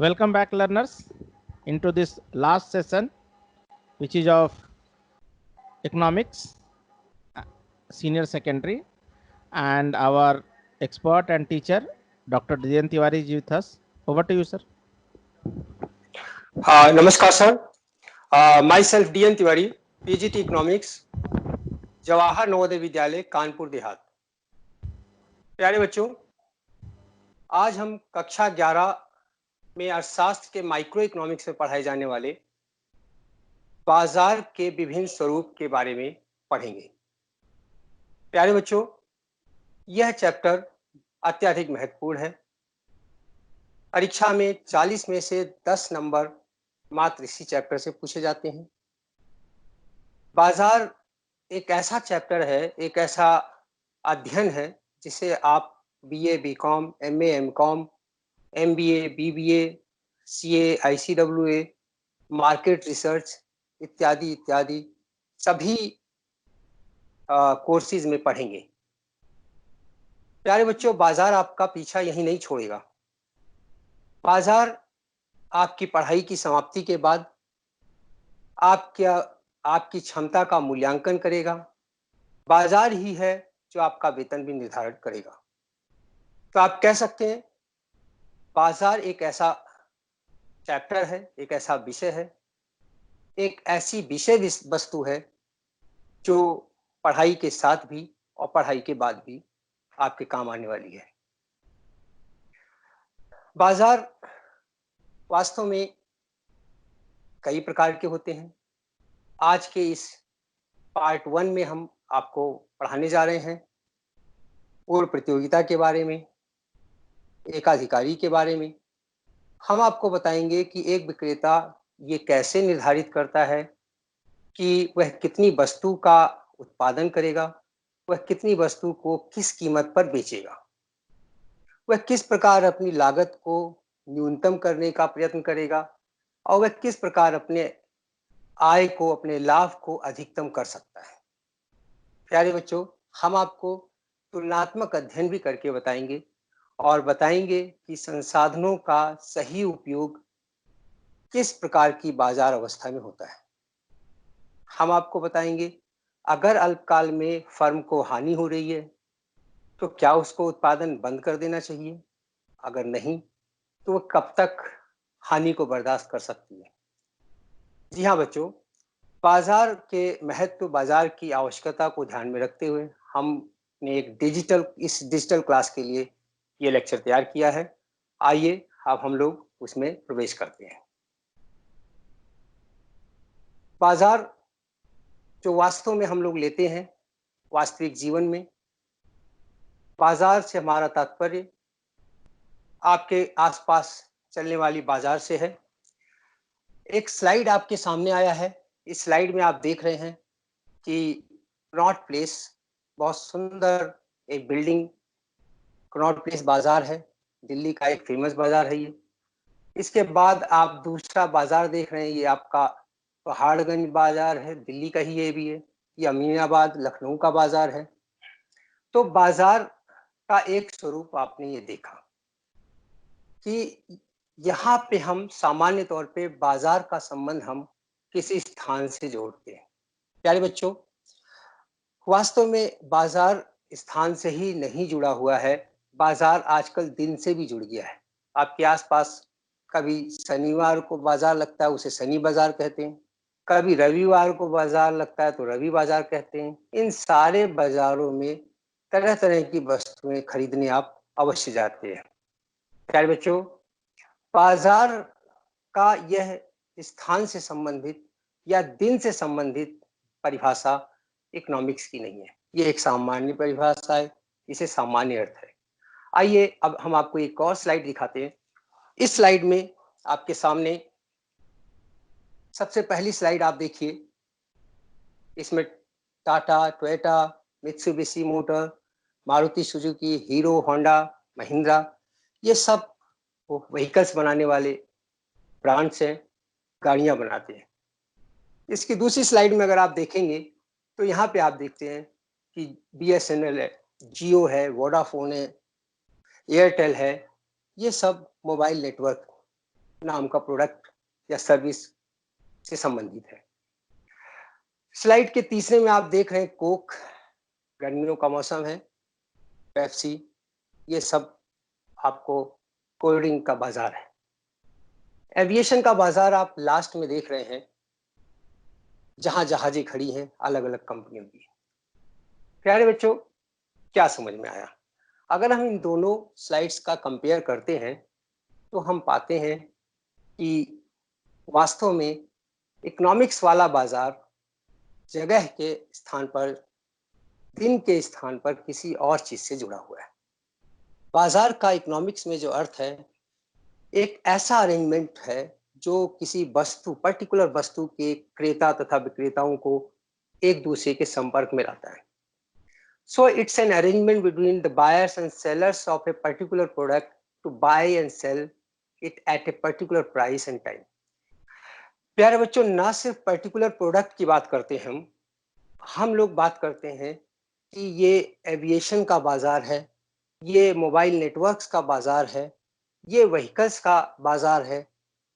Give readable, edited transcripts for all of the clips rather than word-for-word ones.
Welcome back, learners, into this last session, which is of economics, senior secondary, and our expert and teacher, Dr. Dijen Tiwari, is with us. Over to you, sir. नमस्कार sir, my self DN Tiwari, PGT economics, Jawahar Navodaya Vidyalaya Kanpur Dehat. प्यारे बच्चों, आज हम कक्षा 11 में अर्थशास्त्र के micro economics में पढ़ाए जाने वाले बाजार के विभिन्न स्वरूप के बारे में पढ़ेंगे। प्यारे बच्चों, यह चैप्टर अत्यधिक महत्वपूर्ण है। परीक्षा में 40 में से 10 नंबर मात्र इसी चैप्टर से पूछे जाते हैं। बाजार एक ऐसा चैप्टर है, एक ऐसा अध्ययन है जिसे आप BA, BCom, MA, MCom, MBA, BBA, CA, ICWA, market research इत्यादि इत्यादि सभी कोर्सेज में पढ़ेंगे। प्यारे बच्चों, बाजार आपका पीछा यहीं नहीं छोड़ेगा। बाजार आपकी पढ़ाई की समाप्ति के बाद आपकी क्षमता का मूल्यांकन करेगा। बाजार ही है जो आपका वेतन भी निर्धारित करेगा। तो आप कह सकते हैं बाजार एक ऐसा चैप्टर है, एक ऐसा विषय है, एक ऐसी विषय वस्तु है जो पढ़ाई के साथ भी और पढ़ाई के बाद भी आपके काम आने वाली है। बाजार वास्तव में कई प्रकार के होते हैं। आज के इस पार्ट 1 में हम आपको पढ़ाने जा रहे हैं पूर्व प्रतियोगिता के बारे में, एकाधिकारी के बारे में। हम आपको बताएंगे कि एक विक्रेता ये कैसे निर्धारित करता है कि वह कितनी वस्तु का उत्पादन करेगा, वह कितनी वस्तु को किस कीमत पर बेचेगा, वह किस प्रकार अपनी लागत को न्यूनतम करने का प्रयत्न करेगा और वह किस प्रकार अपने आय को, अपने लाभ को अधिकतम कर सकता है। प्यारे बच्चों, हम आपको तुलनात्मक अध्ययन भी करके बताएंगे और बताएंगे कि संसाधनों का सही उपयोग किस प्रकार की बाजार अवस्था में होता है। हम आपको बताएंगे अगर अल्पकाल में फर्म को हानि हो रही है तो क्या उसको उत्पादन बंद कर देना चाहिए, अगर नहीं तो वह कब तक हानि को बर्दाश्त कर सकती है। जी हाँ बच्चों, बाजार के महत्व, बाजार की आवश्यकता को ध्यान में रखते हुए हमने इस डिजिटल क्लास के लिए ये लेक्चर तैयार किया है। आइए अब हम लोग उसमें प्रवेश करते हैं। बाजार जो वास्तव में हम लोग लेते हैं वास्तविक जीवन में, बाजार से हमारा तात्पर्य आपके आसपास चलने वाली बाजार से है। एक स्लाइड आपके सामने आया है। इस स्लाइड में आप देख रहे हैं कि कनॉट प्लेस, बहुत सुंदर एक बिल्डिंग कनॉट प्लेस बाजार है, दिल्ली का एक फेमस बाजार है ये। इसके बाद आप दूसरा बाजार देख रहे हैं, ये आपका पहाड़गंज बाजार है, दिल्ली का ही ये भी है। ये अमीनाबाद, लखनऊ का बाजार है। तो बाजार का एक स्वरूप आपने ये देखा कि यहाँ पे हम सामान्य तौर पे बाजार का संबंध हम किसी स्थान से जोड़ते हैं। प्यारे बच्चों, वास्तव में बाजार स्थान से ही नहीं जुड़ा हुआ है, बाजार आजकल दिन से भी जुड़ गया है। आपके आसपास कभी शनिवार को बाजार लगता है, उसे शनि बाजार कहते हैं। कभी रविवार को बाजार लगता है तो रवि बाजार कहते हैं। इन सारे बाजारों में तरह तरह की वस्तुएं खरीदने आप अवश्य जाते हैं। प्यारे बच्चों, बाजार का यह स्थान से संबंधित या दिन से संबंधित परिभाषा इकोनॉमिक्स की नहीं है। ये एक सामान्य परिभाषा है, इसे सामान्य अर्थ है। आइए अब हम आपको एक और स्लाइड दिखाते हैं। इस स्लाइड में आपके सामने सबसे पहली स्लाइड आप देखिए। इसमें Tata, Toyota, Mitsubishi motor, Maruti Suzuki, hero, Honda, Mahindra, ये सब व्हीकल्स बनाने वाले ब्रांड्स हैं, गाड़ियां बनाते हैं। इसकी दूसरी स्लाइड में अगर आप देखेंगे तो यहाँ पे आप देखते हैं कि BSNL है, जियो है, वोडाफोन है, एयरटेल है। ये सब मोबाइल नेटवर्क नाम का प्रोडक्ट या सर्विस से संबंधित है। स्लाइड के तीसरे में आप देख रहे हैं कोक, गर्मियों का मौसम है, पेप्सी, ये सब आपको कोल्ड ड्रिंक का बाजार है। एविएशन का बाजार आप लास्ट में देख रहे हैं, जहां जहाजें खड़ी हैं अलग अलग कंपनियों की। प्यारे बच्चों, क्या समझ में आया? अगर हम इन दोनों स्लाइड्स का कंपेयर करते हैं तो हम पाते हैं कि वास्तव में इकोनॉमिक्स वाला बाजार जगह के स्थान पर, दिन के स्थान पर किसी और चीज से जुड़ा हुआ है। बाजार का इकोनॉमिक्स में जो अर्थ है, एक ऐसा अरेंजमेंट है जो किसी वस्तु, पर्टिकुलर वस्तु के क्रेता तथा विक्रेताओं को एक दूसरे के संपर्क में लाता है। So it's an arrangement between the buyers and sellers of a particular product to buy and sell it at a particular price and time. प्यारे बच्चों, ना सिर्फ पर्टिकुलर प्रोडक्ट की बात करते हैं हम लोग बात करते हैं कि ये एविएशन का बाजार है, ये मोबाइल नेटवर्क्स का बाजार है, ये व्हीकल्स का बाजार है,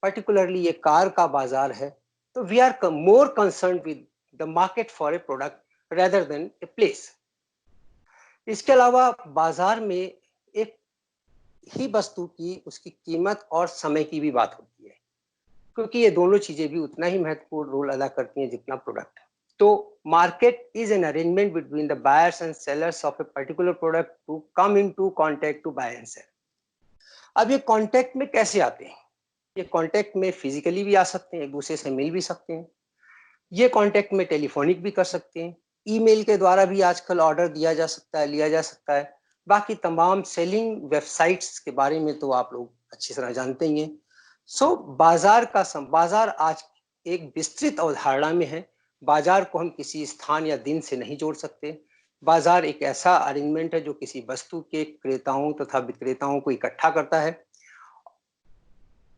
पर्टिकुलरली ये कार का बाजार है। तो we are more concern with the market for a product rather than a place. इसके अलावा बाजार में एक ही वस्तु की, उसकी कीमत और समय की भी बात होती है, क्योंकि ये दोनों चीजें भी उतना ही महत्वपूर्ण रोल अदा करती हैं जितना प्रोडक्ट है। तो market is an arrangement between the buyers and sellers of a particular product to come into contact to buy and sell. अब ये कांटेक्ट में कैसे आते हैं? ये कांटेक्ट में फिजिकली भी आ सकते हैं, एक दूसरे से मिल भी सकते हैं। ये कांटेक्ट में टेलीफोनिक भी कर सकते हैं, ईमेल के द्वारा भी आजकल ऑर्डर दिया जा सकता है, लिया जा सकता है। बाकी तमाम सेलिंग वेबसाइट्स के बारे में तो आप लोग अच्छी तरह जानते ही हैं। सो बाजार आज एक विस्तृत अवधारणा में है। बाजार को हम किसी स्थान या दिन से नहीं जोड़ सकते। बाजार एक ऐसा अरेंजमेंट है जो किसी वस्तु के क्रेताओं तथा विक्रेताओं को इकट्ठा करता है,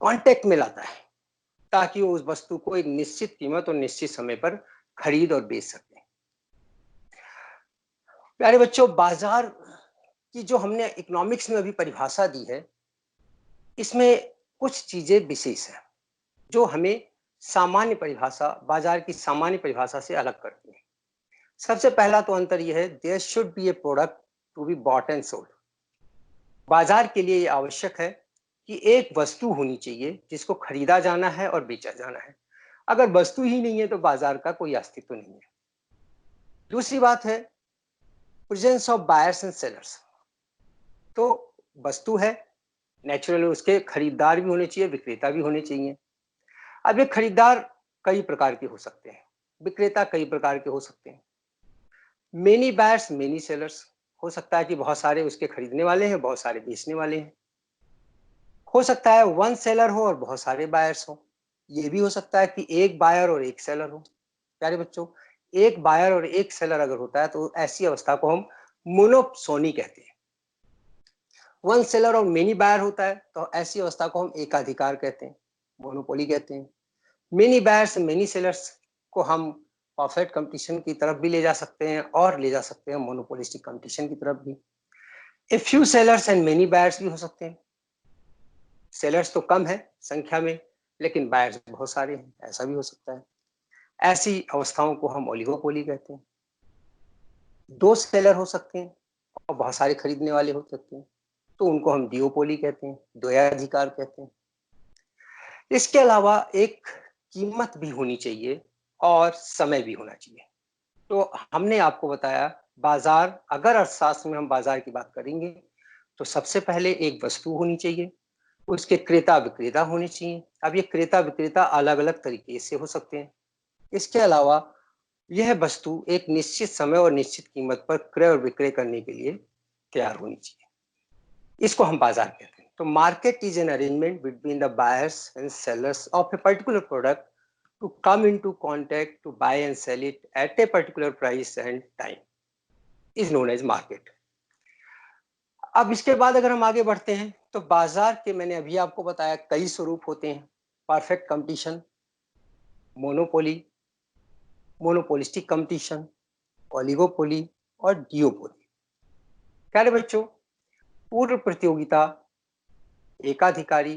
कांटेक्ट में लाता है, ताकि वो उस वस्तु को एक निश्चित कीमत और निश्चित समय पर खरीद और बेच सके। प्यारे बच्चों, बाजार की जो हमने इकोनॉमिक्स में अभी परिभाषा दी है, इसमें कुछ चीजें विशेष हैं जो हमें सामान्य परिभाषा, बाजार की सामान्य परिभाषा से अलग करती है। सबसे पहला तो अंतर यह है, there should be a product to be bought and sold. बाजार के लिए यह आवश्यक है कि एक वस्तु होनी चाहिए जिसको खरीदा जाना है और बेचा जाना है। अगर वस्तु ही नहीं है तो बाजार का कोई अस्तित्व नहीं है। दूसरी बात है presence of buyers and sellers. तो वस्तु है, नेचुरली उसके खरीदार भी होने चाहिए, विक्रेता भी होने चाहिए। अब ये खरीदार कई प्रकार के हो सकते हैं, विक्रेता कई प्रकार के हो सकते हैं। मेनी बायर्स मेनी सेलर्स, हो सकता है कि बहुत सारे उसके खरीदने वाले हैं, बहुत सारे बेचने वाले हैं। हो सकता है वन सेलर हो और बहुत सारे बायर्स हो। ये भी हो सकता है कि एक बायर और एक सेलर हो। प्यारे बच्चों, एक बायर और एक सेलर अगर होता है तो ऐसी अवस्था को हम मोनोपोली कहते हैं। वन सेलर और मेनी बायर होता है तो ऐसी अवस्था को हम एकाधिकार कहते हैं, मोनोपोली कहते हैं। मेनी बायर्स मेनी सेलर्स को हम परफेक्ट कंपटीशन की तरफ भी ले जा सकते हैं और ले जा सकते हैं मोनोपोलिस्टिक कंपटीशन की तरफ भी। A few sellers and many buyers भी हो सकते हैं। सेलर्स तो कम है संख्या में, लेकिन बायर्स बहुत सारे हैं, ऐसा भी हो सकता है। ऐसी अवस्थाओं को हम ओलिगोपोली कहते हैं। दो सेलर हो सकते हैं और बहुत सारे खरीदने वाले हो सकते हैं, तो उनको हम डिओपोली कहते हैं, द्वयाधिकार कहते हैं। इसके अलावा एक कीमत भी होनी चाहिए और समय भी होना चाहिए। तो हमने आपको बताया, बाजार, अगर अर्थशास्त्र में हम बाजार की बात करेंगे तो सबसे पहले एक वस्तु होनी चाहिए, उसके क्रेता विक्रेता होने चाहिए। अब ये क्रेता विक्रेता अलग अलग तरीके से हो सकते हैं। इसके अलावा यह वस्तु एक निश्चित समय और निश्चित कीमत पर क्रय और विक्रय करने के लिए तैयार होनी चाहिए। इसको हम बाजार कहते हैं। तो market is an arrangement between the buyers and sellers of a particular product to come into contact to buy and sell it at a particular price and time, is known as market. अब इसके बाद अगर हम आगे बढ़ते हैं तो बाजार के, मैंने अभी आपको बताया, कई स्वरूप होते हैं। Perfect competition, monopoly, monopolistic competition, oligopoly और डिओपोली। प्यारे बच्चों, पूर्ण प्रतियोगिता, एकाधिकारी,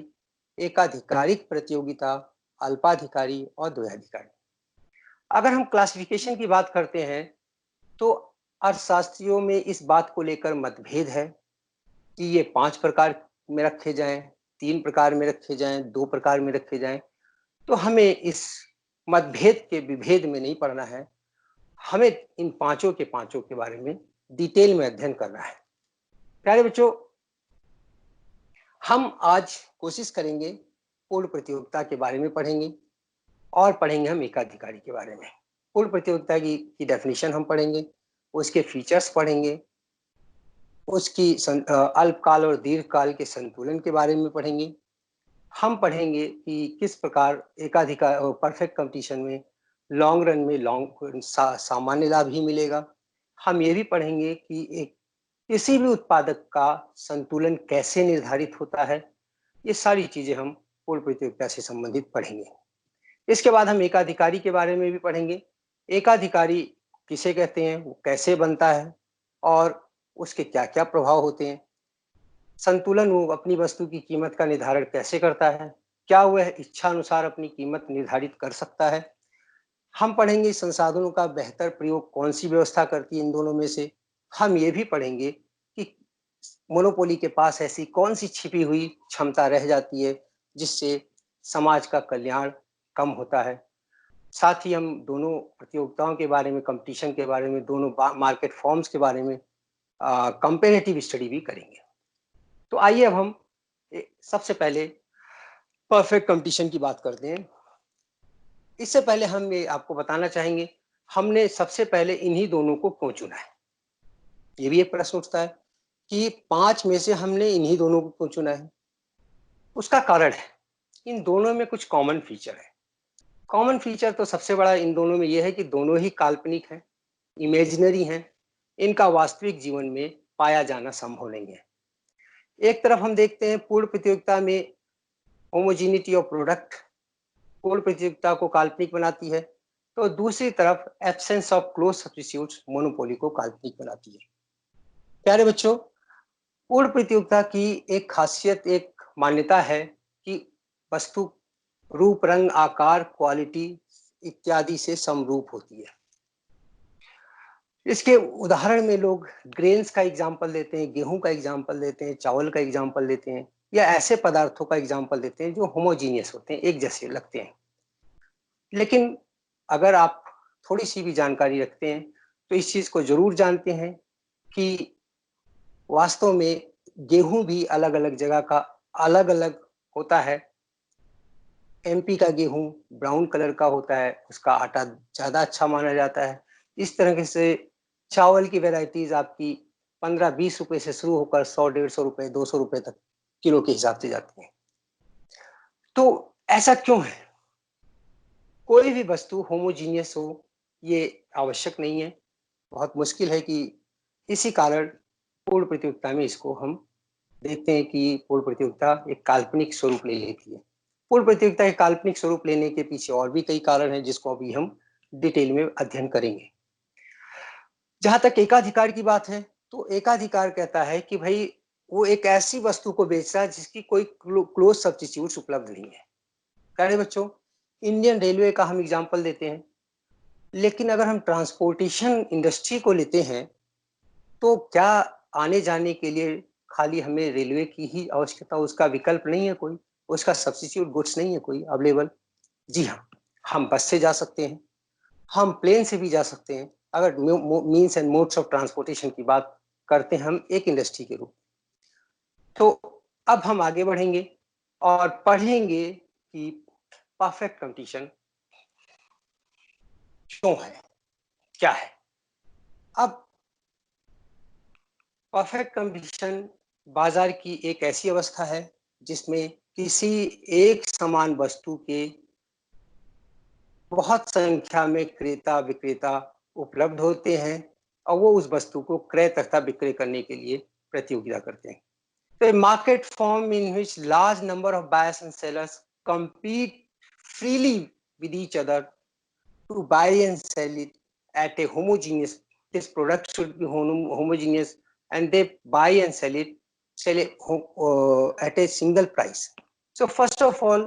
एकाधिकारिक प्रतियोगिता, अल्पाधिकारी और द्वैधाधिकारी। अगर हम क्लासिफिकेशन की बात करते हैं तो अर्थशास्त्रियों में इस बात को लेकर मतभेद है कि ये 5 प्रकार में रखे जाएं, 3 प्रकार में रखे जाएं, 2 प्रकार में रखे जाएं। तो हमें इस मतभेद के विभेद में नहीं पड़ना है, हमें इन पांचों के बारे में डिटेल में अध्ययन करना है। प्यारे बच्चों, हम आज कोशिश करेंगे पूर्ण प्रतियोगिता के बारे में पढ़ेंगे और पढ़ेंगे हम एकाधिकारी के बारे में। पूर्ण प्रतियोगिता की डेफिनेशन हम पढ़ेंगे, उसके फीचर्स पढ़ेंगे, उसकी अल्पकाल और दीर्घकाल के संतुलन के बारे में पढ़ेंगे। हम पढ़ेंगे कि किस प्रकार एकाधिकार परफेक्ट कंपटीशन में लॉन्ग रन में सामान्य लाभ ही मिलेगा। हम ये भी पढ़ेंगे कि एक किसी भी उत्पादक का संतुलन कैसे निर्धारित होता है। ये सारी चीजें हम पूर्ण प्रतियोगिता से संबंधित पढ़ेंगे। इसके बाद हम एकाधिकारी के बारे में भी पढ़ेंगे। एकाधिकारी किसे कहते हैं, वो कैसे बनता है और उसके क्या क्या प्रभाव होते हैं। संतुलन, वो अपनी वस्तु की कीमत का निर्धारण कैसे करता है, क्या वह इच्छा अनुसार अपनी कीमत निर्धारित कर सकता है। हम पढ़ेंगे संसाधनों का बेहतर प्रयोग कौन सी व्यवस्था करती है इन दोनों में से। हम ये भी पढ़ेंगे कि मोनोपोली के पास ऐसी कौन सी छिपी हुई क्षमता रह जाती है जिससे समाज का कल्याण कम होता है। साथ ही हम दोनों प्रतियोगिताओं के बारे में, कंपटीशन के बारे में, दोनों मार्केट फॉर्म्स के बारे में कंपेरेटिव स्टडी भी करेंगे। तो आइए अब हम सबसे पहले परफेक्ट कंपटीशन की बात करते हैं। इससे पहले हम ये आपको बताना चाहेंगे, हमने सबसे पहले इन्हीं दोनों को क्यों चुना है। ये भी एक प्रश्न उठता है कि 5 में से हमने इन्हीं दोनों को क्यों चुना है। उसका कारण है, इन दोनों में कुछ कॉमन फीचर है। कॉमन फीचर तो सबसे बड़ा इन दोनों में यह है कि दोनों ही काल्पनिक हैं, इमेजिनरी हैं, इनका वास्तविक जीवन में पाया जाना संभव नहीं है। एक तरफ हम देखते हैं पूर्ण प्रतियोगिता में होमोजीनिटी ऑफ प्रोडक्ट पूर्ण प्रतियोगिता को काल्पनिक बनाती है, तो दूसरी तरफ absence of close substitutes monopoly को काल्पनिक बनाती है। प्यारे बच्चों, पूर्ण प्रतियोगिता की एक खासियत, एक मान्यता है कि वस्तु रूप, रंग, आकार, क्वालिटी इत्यादि से समरूप होती है। इसके उदाहरण में लोग ग्रेन्स का एग्जाम्पल देते हैं, गेहूं का एग्जाम्पल देते हैं, चावल का एग्जाम्पल देते हैं, या ऐसे पदार्थों का एग्जाम्पल देते हैं जो होमोजीनियस होते हैं, एक जैसे लगते हैं। लेकिन अगर आप थोड़ी सी भी जानकारी रखते हैं तो इस चीज को जरूर जानते हैं कि वास्तव में गेहूं भी अलग अलग जगह का अलग अलग होता है। एमपी का गेहूं ब्राउन कलर का होता है, उसका आटा ज्यादा अच्छा माना जाता है। इस तरह से चावल की वैरायटीज आपकी 15-20 रुपए से शुरू होकर 100-150 रुपए, 200 रुपए तक किलो के हिसाब से जाती है। तो ऐसा क्यों है? कोई भी वस्तु होमोजीनियस हो ये आवश्यक नहीं है, बहुत मुश्किल है कि इसी कारण पूर्ण प्रतियोगिता में इसको हम देखते हैं कि पूर्ण प्रतियोगिता एक काल्पनिक स्वरूप ले लेती है। पूर्ण प्रतियोगिता के काल्पनिक स्वरूप लेने के पीछे और भी कई कारण हैं जिसको अभी हम डिटेल में अध्ययन करेंगे। जहां तक एकाधिकार की बात है तो एकाधिकार कहता है कि भाई वो एक ऐसी वस्तु को बेच रहा है जिसकी कोई क्लोज सब्स्टिट्यूट्स उपलब्ध नहीं है। प्यारे बच्चों, इंडियन रेलवे का हम एग्जांपल देते हैं, लेकिन अगर हम ट्रांसपोर्टेशन इंडस्ट्री को लेते हैं तो क्या आने जाने के लिए खाली हमें रेलवे की ही आवश्यकता, उसका विकल्प नहीं है कोई, उसका सब्स्टिट्यूट गुड्स नहीं है कोई अवेलेबल? जी हाँ, हम बस से जा सकते हैं, हम प्लेन से भी जा सकते हैं। अगर means and modes of transportation की बात करते हैं हम एक इंडस्ट्री के रूप। तो अब हम आगे बढ़ेंगे और पढ़ेंगे कि परफेक्ट कंपटीशन क्यों है, क्या है। अब परफेक्ट कंपटीशन बाजार की एक ऐसी अवस्था है जिसमें किसी एक समान वस्तु के बहुत संख्या में क्रेता विक्रेता उपलब्ध होते हैं और वो उस वस्तु को क्रय तथा विक्रय करने के लिए प्रतियोगिता करते हैं। तो market form in which large number of buyers and sellers compete freely with each other to buy and sell it at a homogeneous, this product should be homogeneous, and they buy and sell it at a single price. So first of all,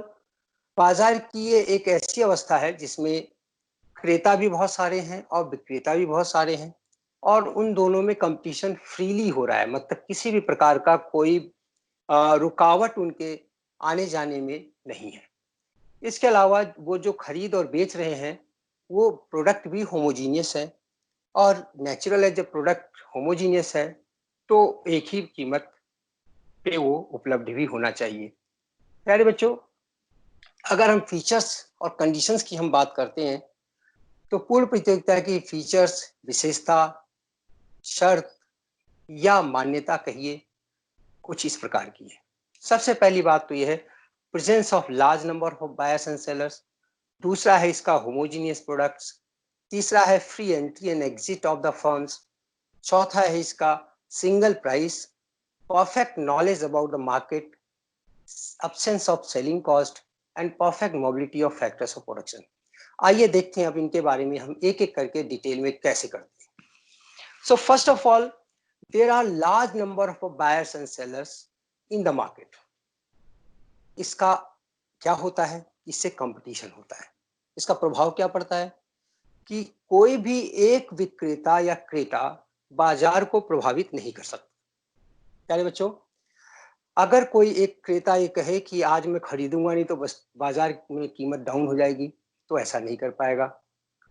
बाजार की ये एक ऐसी अवस्था है जिसमें क्रेता भी बहुत सारे हैं और विक्रेता भी बहुत सारे हैं, और उन दोनों में कंपटीशन फ्रीली हो रहा है, मतलब किसी भी प्रकार का कोई रुकावट उनके आने जाने में नहीं है। इसके अलावा वो जो खरीद और बेच रहे हैं वो प्रोडक्ट भी होमोजीनियस है, और नेचुरल है, जब प्रोडक्ट होमोजीनियस है तो एक ही कीमत पे वो उपलब्ध भी होना चाहिए। प्यारे बच्चों, अगर हम फीचर्स और कंडीशंस की हम बात करते हैं तो पूर्ण प्रतियोगिता की फीचर्स, विशेषता, शर्त या मान्यता कहिए, कुछ इस प्रकार की है। सबसे पहली बात तो यह है presence of large number of buyers and sellers. दूसरा है इसका होमोजीनियस प्रोडक्ट्स। तीसरा है free entry and exit of the firms. चौथा है इसका single price, perfect knowledge about the market, absence of selling cost and perfect mobility of factors of production। आइए देखते हैं अब इनके बारे में हम एक एक करके डिटेल में कैसे करते हैं। So first of all, there are large number of buyers and sellers in the market। इसका क्या होता है? इससे कंपटीशन होता है। इसका प्रभाव क्या पड़ता है कि कोई भी एक विक्रेता या क्रेता बाजार को प्रभावित नहीं कर सकता। प्यारे बच्चों, अगर कोई एक क्रेता ये कहे कि आज मैं खरीदूंगा नहीं तो बस बाजार में कीमत डाउन हो जाएगी, तो ऐसा नहीं कर पाएगा।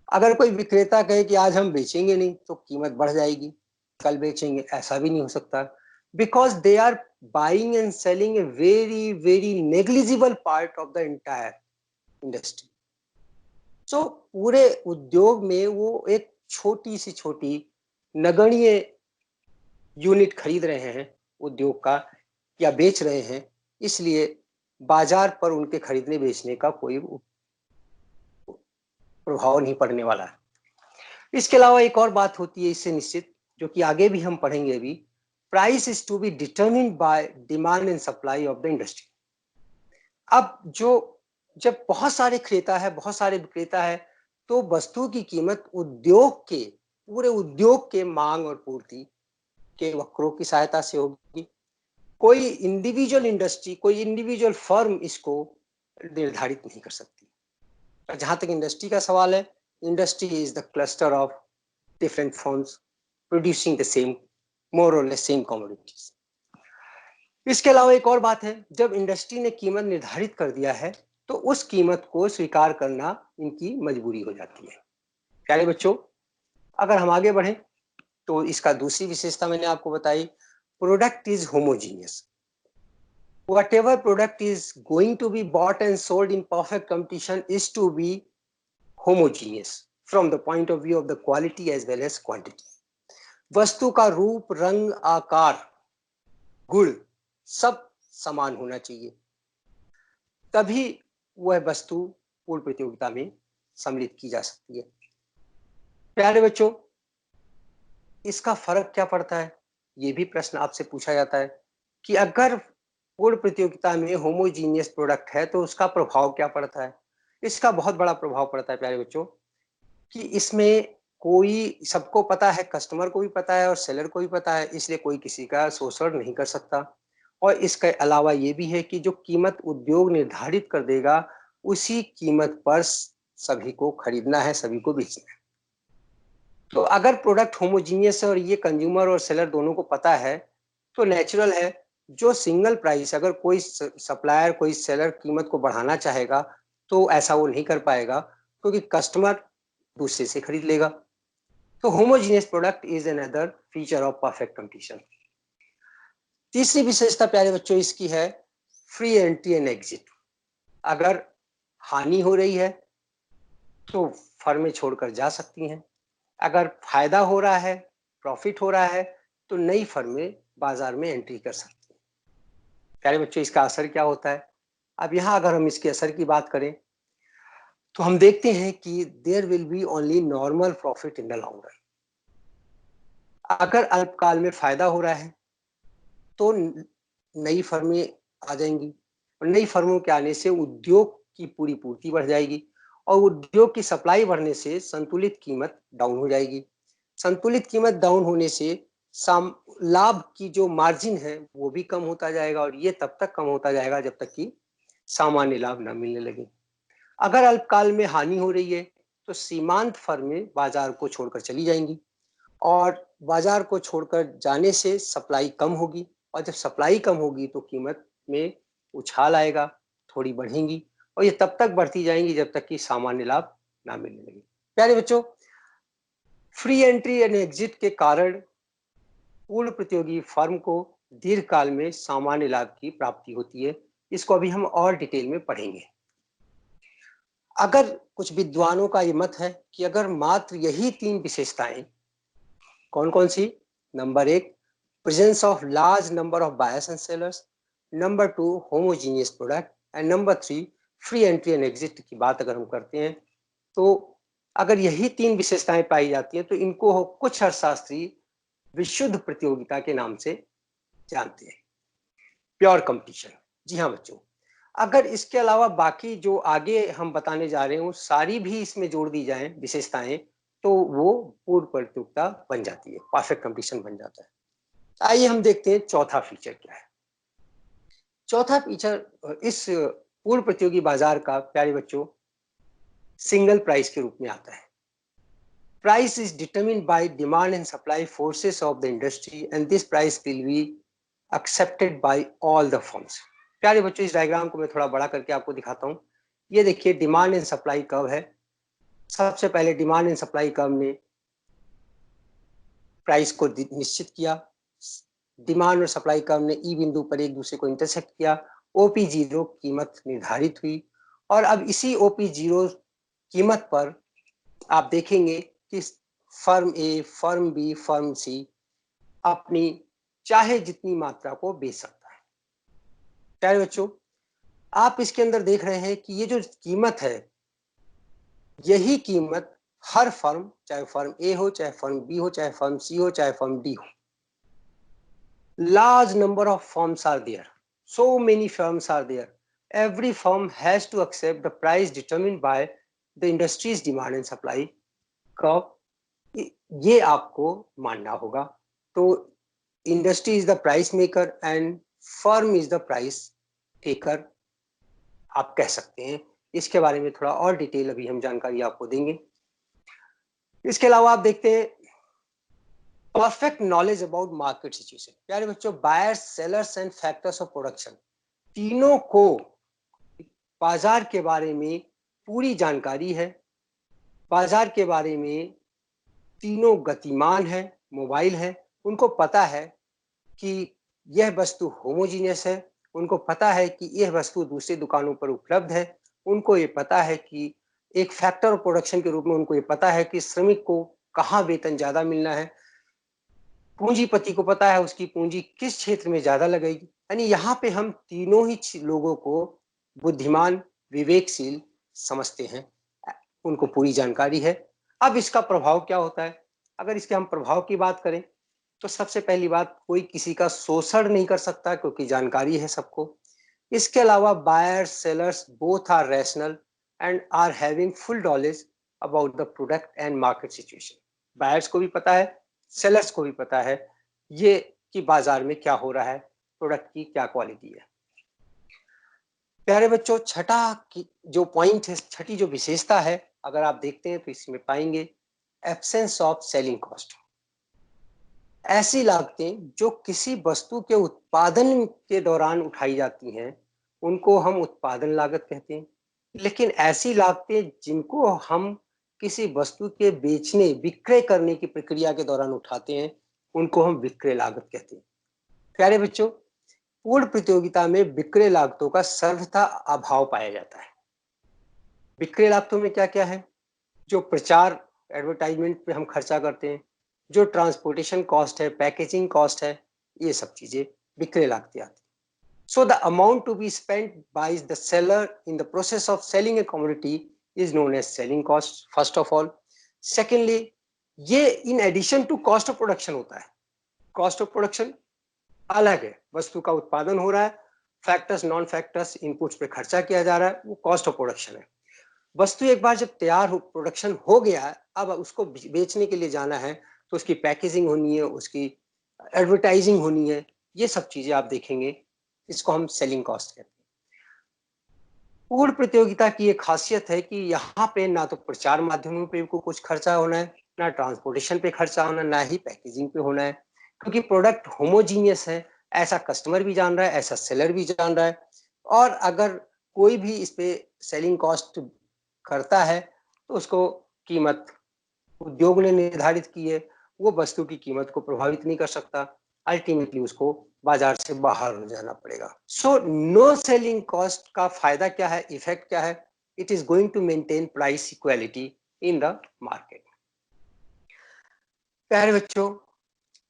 अगर कोई विक्रेता कहे कि आज हम बेचेंगे नहीं तो कीमत बढ़ जाएगी, कल बेचेंगे, ऐसा भी नहीं हो सकता, because they are buying and selling a very very negligible part of the entire industry. So पूरे उद्योग में वो एक छोटी सी छोटी नगण्य यूनिट खरीद रहे हैं उद्योग का या बेच रहे हैं, इसलिए बाजार पर उनके खरीदने बेचने का कोई प्रभाव नहीं पड़ने वाला है। इसके अलावा एक और बात होती है इससे निश्चित, जो कि आगे भी हम पढ़ेंगे अभी, price is to be determined by demand and supply of the industry. अब जब बहुत सारे क्रेता है, बहुत सारे विक्रेता है, तो वस्तु की कीमत उद्योग के, पूरे उद्योग के मांग और पूर्ति के वक्रों की सहायता से होगी। कोई इंडिविजुअल इंडस्ट्री, कोई इंडिविजुअल फर्म इसको निर्धारित नहीं कर सकती। जहां तक इंडस्ट्री का सवाल है, industry is the cluster of different firms producing the same, more or less same commodities. इसके अलावा एक और बात है, जब इंडस्ट्री ने कीमत निर्धारित कर दिया है तो उस कीमत को स्वीकार करना इनकी मजबूरी हो जाती है। प्यारे बच्चों, अगर हम आगे बढ़ें तो इसका दूसरी विशेषता मैंने आपको बताई, product is homogeneous. Whatever product is going to be bought and sold in perfect competition is to be homogeneous from the point of view of the quality as well as quantity। वस्तु का रूप, रंग, आकार, गुण सब समान होना चाहिए, तभी वह वस्तु पूर्ण प्रतियोगिता में सम्मिलित की जा सकती है। प्यारे बच्चों, इसका फर्क क्या पड़ता है, ये भी प्रश्न आपसे पूछा जाता है कि अगर पूर्ण प्रतियोगिता में होमोजीनियस प्रोडक्ट है तो उसका प्रभाव क्या पड़ता है। इसका बहुत बड़ा प्रभाव पड़ता है प्यारे बच्चों, कि इसमें कोई, सबको पता है, कस्टमर को भी पता है और सेलर को भी पता है, इसलिए कोई किसी का शोषण नहीं कर सकता। और इसके अलावा ये भी है कि जो कीमत उद्योग निर्धारित कर देगा उसी कीमत पर सभी को खरीदना है, सभी को बेचना है। तो अगर प्रोडक्ट होमोजीनियस है और ये कंज्यूमर और सेलर दोनों को पता है, तो नेचुरल है जो सिंगल प्राइस, अगर कोई सप्लायर, कोई सेलर कीमत को बढ़ाना चाहेगा तो ऐसा वो नहीं कर पाएगा, क्योंकि कस्टमर दूसरे से खरीद लेगा। तो homogeneous product is another feature of perfect competition. तीसरी विशेषता प्यारे बच्चों इसकी है फ्री एंट्री एंड एग्जिट। अगर हानि हो रही है तो फर्में छोड़कर जा सकती हैं, अगर फायदा हो रहा है, प्रॉफिट हो रहा है, तो नई फर्में बाजार में एंट्री कर सकती हैं। प्यारे बच्चों, इसका असर क्या होता है? अब यहाँ अगर हम इसके असर की बात करें तो हम देखते हैं कि there will be only normal profit in the long run. अगर अल्पकाल में फायदा हो रहा है तो नई फर्में आ जाएंगी, और नई फर्मों के आने से उद्योग की पूरी पूर्ति बढ़ जाएगी, और उद्योग की सप्लाई बढ़ने से संतुलित कीमत डाउन हो जाएगी। संतुलित कीमत डाउन होने से लाभ की जो मार्जिन है वो भी कम होता जाएगा, और ये तब तक कम होता जाएगा जब तक कि सामान्य लाभ न मिलने लगे। अगर अल्पकाल में हानि हो रही है तो सीमांत फर्में बाजार को छोड़कर चली जाएंगी और बाजार को छोड़कर जाने से सप्लाई कम होगी और जब सप्लाई कम होगी तो कीमत में उछाल आएगा, थोड़ी बढ़ेंगी और ये तब तक बढ़ती जाएंगी जब तक कि सामान्य लाभ ना मिलने लगे। प्यारे बच्चों, फ्री एंट्री एंड एग्जिट के कारण पूर्ण प्रतियोगी फर्म को दीर्घकाल में सामान्य लाभ की प्राप्ति होती है। इसको अभी हम और डिटेल में पढ़ेंगे। अगर कुछ विद्वानों का ये मत है कि अगर मात्र यही 3 विशेषताएं, कौन कौन सी? Number 1, presence of large number of buyers and sellers, number 2, homogeneous product and number 3, free entry and exit की बात अगर हम करते हैं तो अगर यही 3 विशेषताएं पाई जाती हैं तो इनको कुछ अर्थशास्त्री विशुद्ध प्रतियोगिता के नाम से जानते हैं, प्योर कंपटीशन। जी हाँ बच्चों, अगर इसके अलावा बाकी जो आगे हम बताने जा रहे हैं वो सारी भी इसमें जोड़ दी जाएं विशेषताएं तो वो पूर्ण प्रतियोगिता बन जाती है, परफेक्ट कंपटीशन बन जाता है। आइए हम देखते हैं चौथा फीचर क्या है। चौथा फीचर इस पूर्ण प्रतियोगी बाजार का प्यारे बच्चों सिंगल प्राइस के रूप में आता है। Price is determined by demand and supply forces of the industry and this price will be accepted by all the firms। प्यारे बच्चों, इस डायग्राम को मैं थोड़ा बड़ा करके आपको दिखाता हूँ। ये देखिए डिमांड एंड सप्लाई कर्व है। सबसे पहले डिमांड एंड सप्लाई कर्व ने प्राइस को निश्चित किया। डिमांड और सप्लाई कर्व ने ई बिंदु पर एक दूसरे को इंटरसेक्ट किया। OP0 कीमत निर्धारित हुई और अब इसी OP0 कीमत पर आप देखेंगे कि फर्म ए, फर्म बी, फर्म सी अपनी चाहे जितनी मात्रा को बेच सकता है। प्यारे बच्चों, आप इसके अंदर देख रहे हैं कि ये जो कीमत है यही कीमत हर फर्म, चाहे फर्म ए हो, चाहे फर्म बी हो, चाहे फर्म सी हो, चाहे फर्म डी हो, large number of firms are there, so many firms are there, every firm has to accept the price determined by the industry's demand and supply curve। ये आपको मानना होगा। तो industry is the price maker and firm is the price taker, आप कह सकते हैं। इसके बारे में थोड़ा और डिटेल अभी हम जानकारी आपको देंगे। इसके अलावा आप देखते हैं perfect knowledge about market situation. प्यारे बच्चों, buyers, sellers and factors of production, तीनों को बाजार के बारे में पूरी जानकारी है। बाजार के बारे में तीनों गतिमान है, मोबाइल है, उनको पता है कि यह वस्तु होमोजीनियस है, उनको पता है कि यह वस्तु दूसरी दुकानों पर उपलब्ध है, उनको ये पता है कि एक फैक्टर ऑफ प्रोडक्शन के रूप में उनको ये पता है कि श्रमिक को कहाँ वेतन ज्यादा मिलना है, पूंजीपति को पता है उसकी पूंजी किस क्षेत्र में ज्यादा लगेगी। यानी यहाँ पे हम तीनों ही लोगों को बुद्धिमान, विवेकशील समझते हैं, उनको पूरी जानकारी है। अब इसका प्रभाव क्या होता है? अगर इसके हम प्रभाव की बात करें तो सबसे पहली बात, कोई किसी का शोषण नहीं कर सकता क्योंकि जानकारी है सबको। इसके अलावा buyers, sellers both are rational and are having full knowledge about the product and market situation. Buyers को भी पता है, सेलर्स को भी पता है ये कि बाजार में क्या हो रहा है, प्रोडक्ट की क्या क्वालिटी है। प्यारे बच्चों, छठा जो पॉइंट है, छठी जो विशेषता है, अगर आप देखते हैं तो इसमें पाएंगे एब्सेंस ऑफ सेलिंग कॉस्ट। ऐसी लागतें जो किसी वस्तु के उत्पादन के दौरान उठाई जाती हैं उनको हम उत्पादन लागत कहते हैं, लेकिन ऐसी लागतें जिनको हम किसी वस्तु के बेचने, विक्रय करने की प्रक्रिया के दौरान उठाते हैं उनको हम विक्रय लागत कहते हैं। प्यारे बच्चों, पूर्ण प्रतियोगिता में विक्रय लागतों का सर्वथा अभाव पाया जाता है। विक्रय लागतों में क्या क्या है? जो प्रचार, एडवर्टाइजमेंट पे हम खर्चा करते हैं, जो ट्रांसपोर्टेशन कॉस्ट है, पैकेजिंग कॉस्ट है, ये सब चीजें विक्रय लागतें आती हैं। So the amount to be spent by the seller in the process of selling a commodity is known as selling cost, first of all. Secondly, ये in addition to cost of production होता है। Cost of production अलग है, वस्तु का उत्पादन हो रहा है, फैक्टर्स, नॉन फैक्टर्स इनपुट्स पे खर्चा किया जा रहा है, वो कॉस्ट ऑफ प्रोडक्शन है। वस्तु एक बार जब तैयार हो, प्रोडक्शन हो गया है, अब उसको बेचने के लिए जाना है तो उसकी पैकेजिंग होनी है, उसकी एडवर्टाइजिंग होनी है, ये सब चीजें आप देखेंगे, इसको हम सेलिंग कॉस्ट कहते हैं। पूर्ण प्रतियोगिता की एक खासियत है कि यहाँ पे ना तो प्रचार माध्यमों पे को कुछ खर्चा होना है, ना ट्रांसपोर्टेशन पे खर्चा होना, ना ही पैकेजिंग पे होना है, क्योंकि प्रोडक्ट होमोजीनियस है। ऐसा कस्टमर भी जान रहा है, ऐसा सेलर भी जान रहा है। और अगर कोई भी इस पे सेलिंग कॉस्ट करता है तो उसको कीमत उद्योग ने निर्धारित की है, वो वस्तु की कीमत को प्रभावित नहीं कर सकता। अल्टीमेटली उसको बाजार से बाहर हो जाना पड़ेगा। सो नो सेलिंग कॉस्ट का फायदा क्या है, इफेक्ट क्या है? It is going to maintain price equality in the market. प्यारे बच्चों,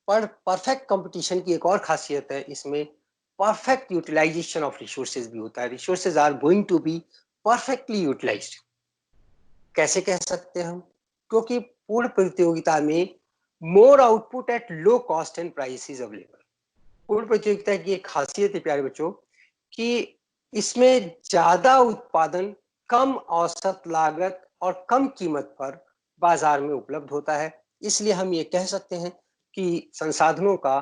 पर परफेक्ट कंपटीशन की एक और खासियत है, इसमें परफेक्ट यूटिलाइजेशन ऑफ रिसोर्सेज भी होता है। Resources are going to be perfectly utilised. कैसे कह सकते हैं हम? क्योंकि पूर्ण प्रतियोगिता में more output at low cost and price is available. पूर्ण प्रतियोगिता की एक खासियत है प्यारे बच्चों कि इसमें ज्यादा उत्पादन कम औसत लागत और कम कीमत पर बाजार में उपलब्ध होता है। इसलिए हम ये कह सकते हैं कि संसाधनों का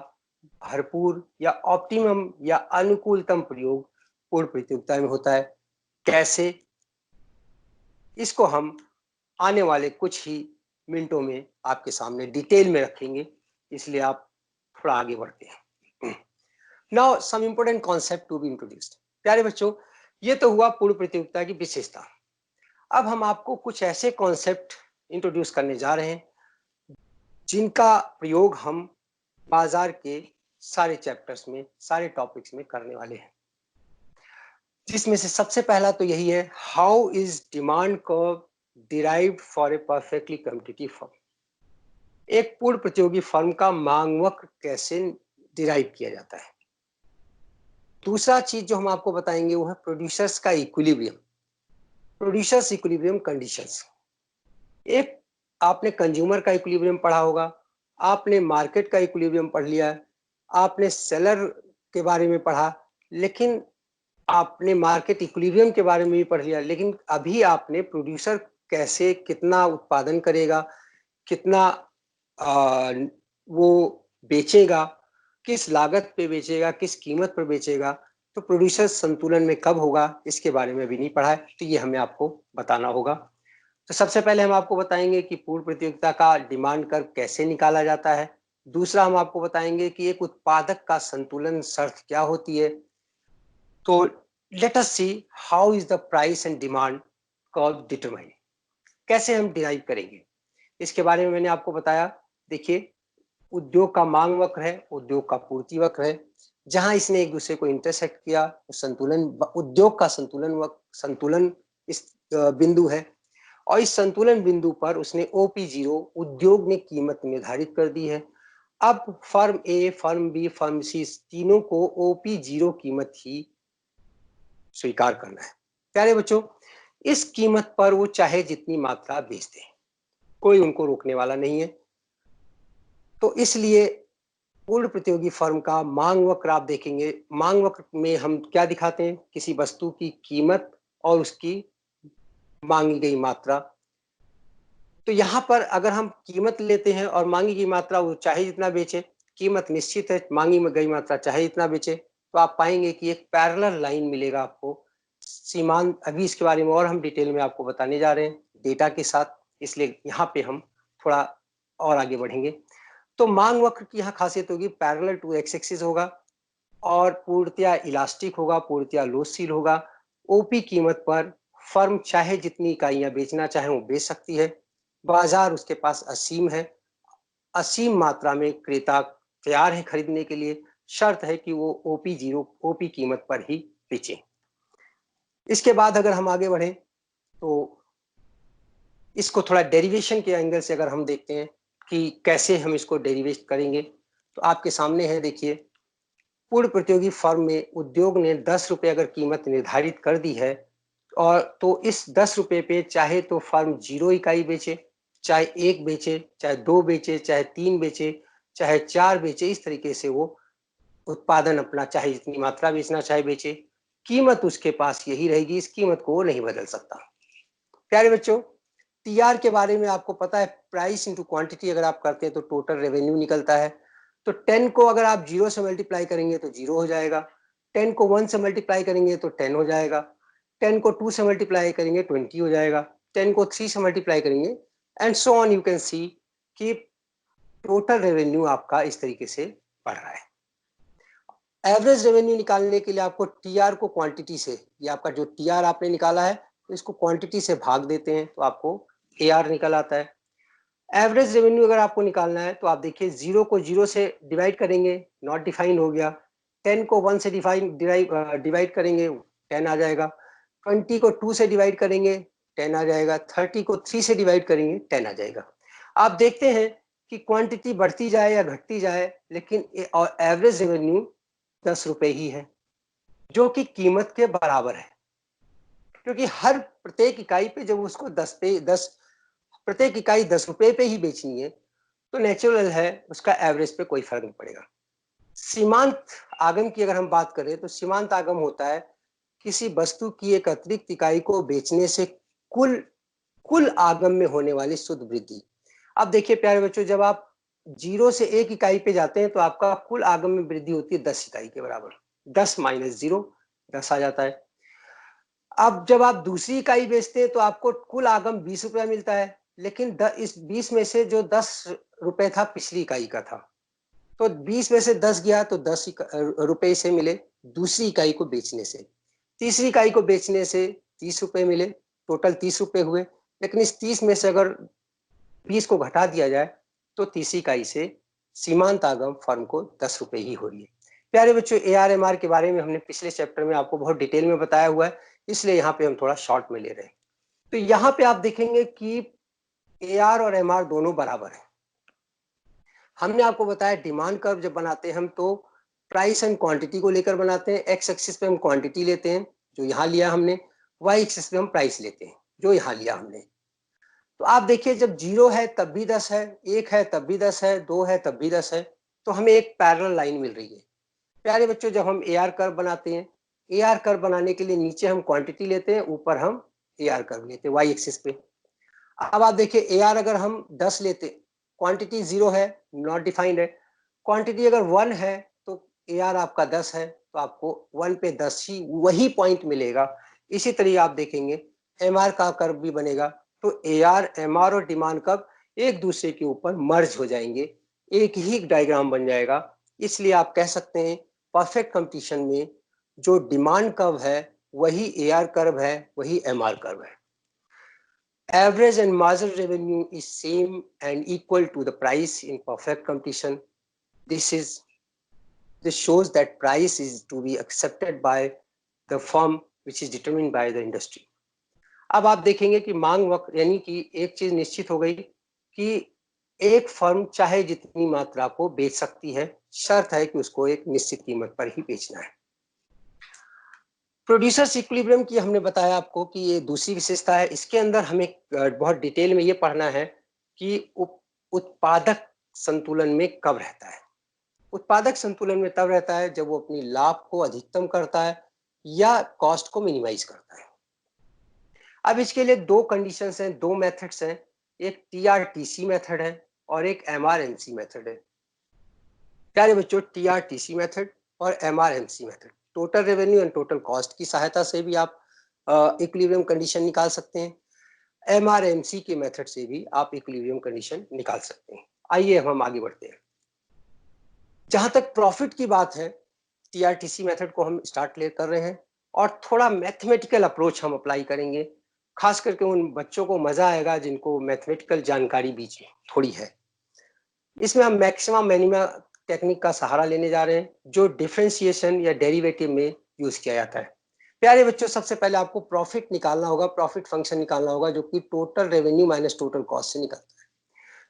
भरपूर या ऑप्टिमम या अनुकूलतम प्रयोग पूर्ण प्रतियोगिता में होता है। कैसे? इसको हम आने वाले कुछ ही मिनटों में आपके सामने डिटेल में रखेंगे, इसलिए आप थोड़ा आगे बढ़ते हैं। Now some important concept to be introduced. प्यारे बच्चों, ये तो हुआ पूर्ण प्रतियोगिता की विशेषता। अब हम आपको कुछ ऐसे कॉन्सेप्ट इंट्रोड्यूस करने जा रहे हैं जिनका प्रयोग हम बाजार के सारे चैप्टर्स में, सारे टॉपिक्स में करने वाले हैं। जिसमें से सबसे पहला तो यही है, how is demand curve derived for a perfectly competitive firm. एक पूर्ण प्रतियोगी फर्म का मांग वक्र कैसे डिराइव किया जाता है। दूसरा चीज जो हम आपको बताएंगे वो है प्रोड्यूसर्स का इक्विलिब्रियम, प्रोड्यूसर्स इक्विलिब्रियम कंडीशंस। एक आपने कंज्यूमर का इक्विलिब्रियम पढ़ा होगा, आपने मार्केट का इक्विलिब्रियम पढ़ लिया, आपने सेलर के बारे में पढ़ा, लेकिन आपने मार्केट इक्विलिब्रियम के बारे में भी पढ़ लिया, लेकिन अभी आपने प्रोड्यूसर कैसे कितना उत्पादन करेगा, कितना वो बेचेगा, किस लागत पे बेचेगा, किस कीमत पर बेचेगा, तो प्रोड्यूसर संतुलन में कब होगा, इसके बारे में भी नहीं पढ़ा है, तो ये हमें आपको बताना होगा। तो सबसे पहले हम आपको बताएंगे कि पूर्ण प्रतियोगिता का डिमांड कर्व कैसे निकाला जाता है। दूसरा हम आपको बताएंगे कि एक उत्पादक का संतुलन शर्त क्या होती है। तो let us see how is the price and demand curve determine. कैसे हम डिराइव करेंगे इसके बारे में मैंने आपको बताया। देखिए, उद्योग का मांग वक्र है, उद्योग का पूर्ति वक्र है। जहां इसने एक दूसरे को इंटरसेक्ट किया, संतुलन, उद्योग का संतुलन इस बिंदु है। और इस संतुलन बिंदु पर उसने OP0 उद्योग ने कीमत निर्धारित कर दी है। अब फर्म ए, फर्म बी, फर्म सी, तीनों को OP0 कीमत ही स्वीकार करना है। प्यारे बच्चों, इस कीमत पर वो चाहे जितनी मात्रा बेच दें, कोई उनको रोकने वाला नहीं है। तो इसलिए पूर्ण प्रतियोगी फर्म का मांग वक्र आप देखेंगे, मांग वक्र में हम क्या दिखाते हैं, किसी वस्तु की कीमत और उसकी मांगी गई मात्रा। तो यहां पर अगर हम कीमत लेते हैं और मांगी गई मात्रा वो चाहे जितना बेचे, कीमत निश्चित है, मांगी गई मात्रा चाहे जितना बेचे, तो आप पाएंगे कि एक पैरेलल लाइन मिलेगा आपको सीमांत। अभी इसके बारे में और हम डिटेल में आपको बताने जा रहे हैं डेटा के साथ, इसलिए यहाँ पे हम थोड़ा और आगे बढ़ेंगे। तो मांग वक्र की यहाँ खासियत होगी पैरेलल टू एक्स एक्सिस होगा और पूर्णतया इलास्टिक होगा, पूर्णतया लोडशील होगा। ओपी कीमत पर फर्म चाहे जितनी इकाइयां बेचना चाहे वो बेच सकती है। बाजार उसके पास असीम है, असीम मात्रा में क्रेता तैयार है खरीदने के लिए। शर्त है कि वो ओपी कीमत पर ही बेचे। इसके बाद अगर हम आगे बढ़े तो इसको थोड़ा डेरिवेशन के एंगल से अगर हम देखते हैं कि कैसे हम इसको डेरिवेट करेंगे, तो आपके सामने है, देखिए, पूर्ण प्रतियोगी फर्म में उद्योग ने 10 रुपए अगर कीमत निर्धारित कर दी है, और तो इस 10 रुपए पे चाहे तो फर्म 0 इकाई बेचे, चाहे 1 बेचे, चाहे 2 बेचे, चाहे 3 बेचे, चाहे 4 बेचे, इस तरीके से वो उत्पादन अपना चाहे जितनी मात्रा बेचना चाहे बेचे, कीमत उसके पास यही रहेगी, इस कीमत को वो नहीं बदल सकता। प्यारे बच्चों, TR के बारे में आपको पता है, प्राइस इंटू क्वांटिटी अगर आप करते हैं तो टोटल रेवेन्यू निकलता है। तो 10 को अगर आप 0 से मल्टीप्लाई करेंगे तो 0 हो जाएगा, 10 को 1 से मल्टीप्लाई करेंगे तो 10 हो जाएगा, 10 को 2 से मल्टीप्लाई करेंगे 20 हो जाएगा, 10 को 3 से मल्टीप्लाई करेंगे and so on. You can see कि टोटल रेवेन्यू आपका इस तरीके से बढ़ रहा है। एवरेज रेवेन्यू निकालने के लिए आपको टीआर को क्वांटिटी से, ये आपका जो टीआर आपने निकाला है इसको क्वांटिटी से भाग देते हैं तो आपको एआर निकल आता है। एवरेज रेवेन्यू अगर आपको निकालना है तो आप देखिए 0 को 0 से डिवाइड करेंगे, नॉट डिफाइंड हो गया। 10 को 1 से डिवाइड करेंगे 10 आ जाएगा। 20 को 2 से डिवाइड करेंगे 10 आ जाएगा। 30 को 3 से डिवाइड करेंगे 10 आ जाएगा। आप देखते हैं कि क्वांटिटी बढ़ती जाए या घटती जाए लेकिन और एवरेज रेवेन्यू 10 रुपए ही है, जो कि कीमत के बराबर है, क्योंकि हर प्रत्येक इकाई पे जब उसको 10 प्रत्येक इकाई 10 रुपए पे ही बेचनी है तो नेचुरल है उसका एवरेज पे कोई फर्क नहीं पड़ेगा। सीमांत आगम की अगर हम बात करें तो सीमांत आगम होता है किसी वस्तु की एक अतिरिक्त इकाई को बेचने से कुल आगम में होने वाली शुद्ध वृद्धि। अब देखिए प्यारे बच्चों, जब आप 0 से 1 इकाई पे जाते हैं तो आपका कुल आगम में वृद्धि होती है 10 इकाई के बराबर। 10 माइनस 0 10 आ जाता है। अब जब आप दूसरी इकाई बेचते हैं तो आपको कुल आगम 20 रुपया मिलता है, लेकिन इस 20 में से जो 10 रुपए था पिछली इकाई का था, तो 20 में से 10 गया तो 10 रुपए से मिले दूसरी इकाई को बेचने से। तीसरी इकाई को बेचने से 30 रुपए मिले, टोटल 30 रुपए हुए। लेकिन इस 30 में से अगर 20 को घटा दिया जाए तो तीसरी इकाई से सीमांत आगम फर्म को 10 रुपए ही हो रही है। प्यारे बच्चों, AR/MR के बारे में हमने पिछले चैप्टर में आपको बहुत डिटेल में बताया हुआ है, इसलिए यहाँ पे हम थोड़ा शॉर्ट में ले रहे हैं। तो यहाँ पे आप देखेंगे कि AR और MR दोनों बराबर है। हमने आपको बताया डिमांड कर्व जब बनाते हैं हम तो प्राइस एंड क्वांटिटी को लेकर बनाते हैं। एक्स एक्सिस पे हम क्वांटिटी लेते हैं जो यहाँ लिया हमने, वाई एक्सिस पे हम प्राइस लेते हैं जो यहाँ लिया हमने। तो आप देखिए जब 0 है तब भी 10 है, 1 है तब भी 10 है, 2 है तब भी 10 है, तो हमें एक पैरेलल लाइन मिल रही है। प्यारे बच्चों, जब हम AR कर्व बनाते हैं, AR कर्व बनाने के लिए नीचे हम क्वांटिटी लेते हैं, ऊपर हम AR कर्व लेते हैं वाई एक्सिस पे। अब आप देखिए AR अगर हम 10 लेते, क्वांटिटी 0 है, नॉट डिफाइंड है। क्वांटिटी अगर 1 है तो AR आपका 10 है, तो आपको 1 पे 10 ही वही पॉइंट मिलेगा। इसी तरीके आप देखेंगे MR का कर्व भी बनेगा, तो AR, MR और डिमांड कर्व एक दूसरे के ऊपर मर्ज हो जाएंगे, एक ही डायग्राम बन जाएगा। इसलिए आप कह सकते हैं परफेक्ट कंपटीशन में जो डिमांड कर्व है वही AR कर्व है, वही MR कर्व है। Average and marginal revenue is same and equal to the price in perfect competition. This shows that price is to be accepted by the firm which is determined by the industry. अब आप देखेंगे कि मांग वक्र, यानी कि एक चीज निश्चित हो गई कि एक फर्म चाहे जितनी मात्रा को बेच सकती है, शर्त है कि उसको एक निश्चित कीमत पर ही बेचना है। प्रोड्यूसर्स इक्विलिब्रियम की हमने बताया आपको कि ये दूसरी विशेषता है। इसके अंदर हमें बहुत डिटेल में ये पढ़ना है कि उत्पादक संतुलन में कब रहता है। उत्पादक संतुलन में तब रहता है जब वो अपनी लाभ को अधिकतम करता है या कॉस्ट को मिनिमाइज करता है। अब इसके लिए दो कंडीशंस हैं, दो मेथड्स हैं, एक TRTC मेथड है और एक MRMC मेथड है। प्यारे बच्चों, TRTC मेथड और MRMC method total revenue and total cost की सहायता से भी आप इक्विलिब्रियम कंडीशन निकाल सकते हैं। MRMC के मेथड से भी आप इक्विलिब्रियम कंडीशन निकाल सकते हैं। आइए हम आगे बढ़ते हैं। जहां तक प्रॉफिट की बात है, TRTC मेथड को हम स्टार्ट कर रहे हैं और थोड़ा मैथमेटिकल अप्रोच हम अप्लाई करेंगे। खास करके उन बच्चों को मजा आएगा जिनको मैथमेटिकल जानकारी बीच में थोड़ी है। इसमें हम मैक्सिमम मिनिमम टेक्निक का सहारा लेने जा रहे हैं जो डिफरेंशिएशन या डेरिवेटिव में यूज किया जाता है। प्यारे बच्चों, सबसे पहले आपको प्रॉफिट निकालना होगा, प्रॉफिट फंक्शन निकालना होगा जो कि total revenue minus total cost से निकलता है।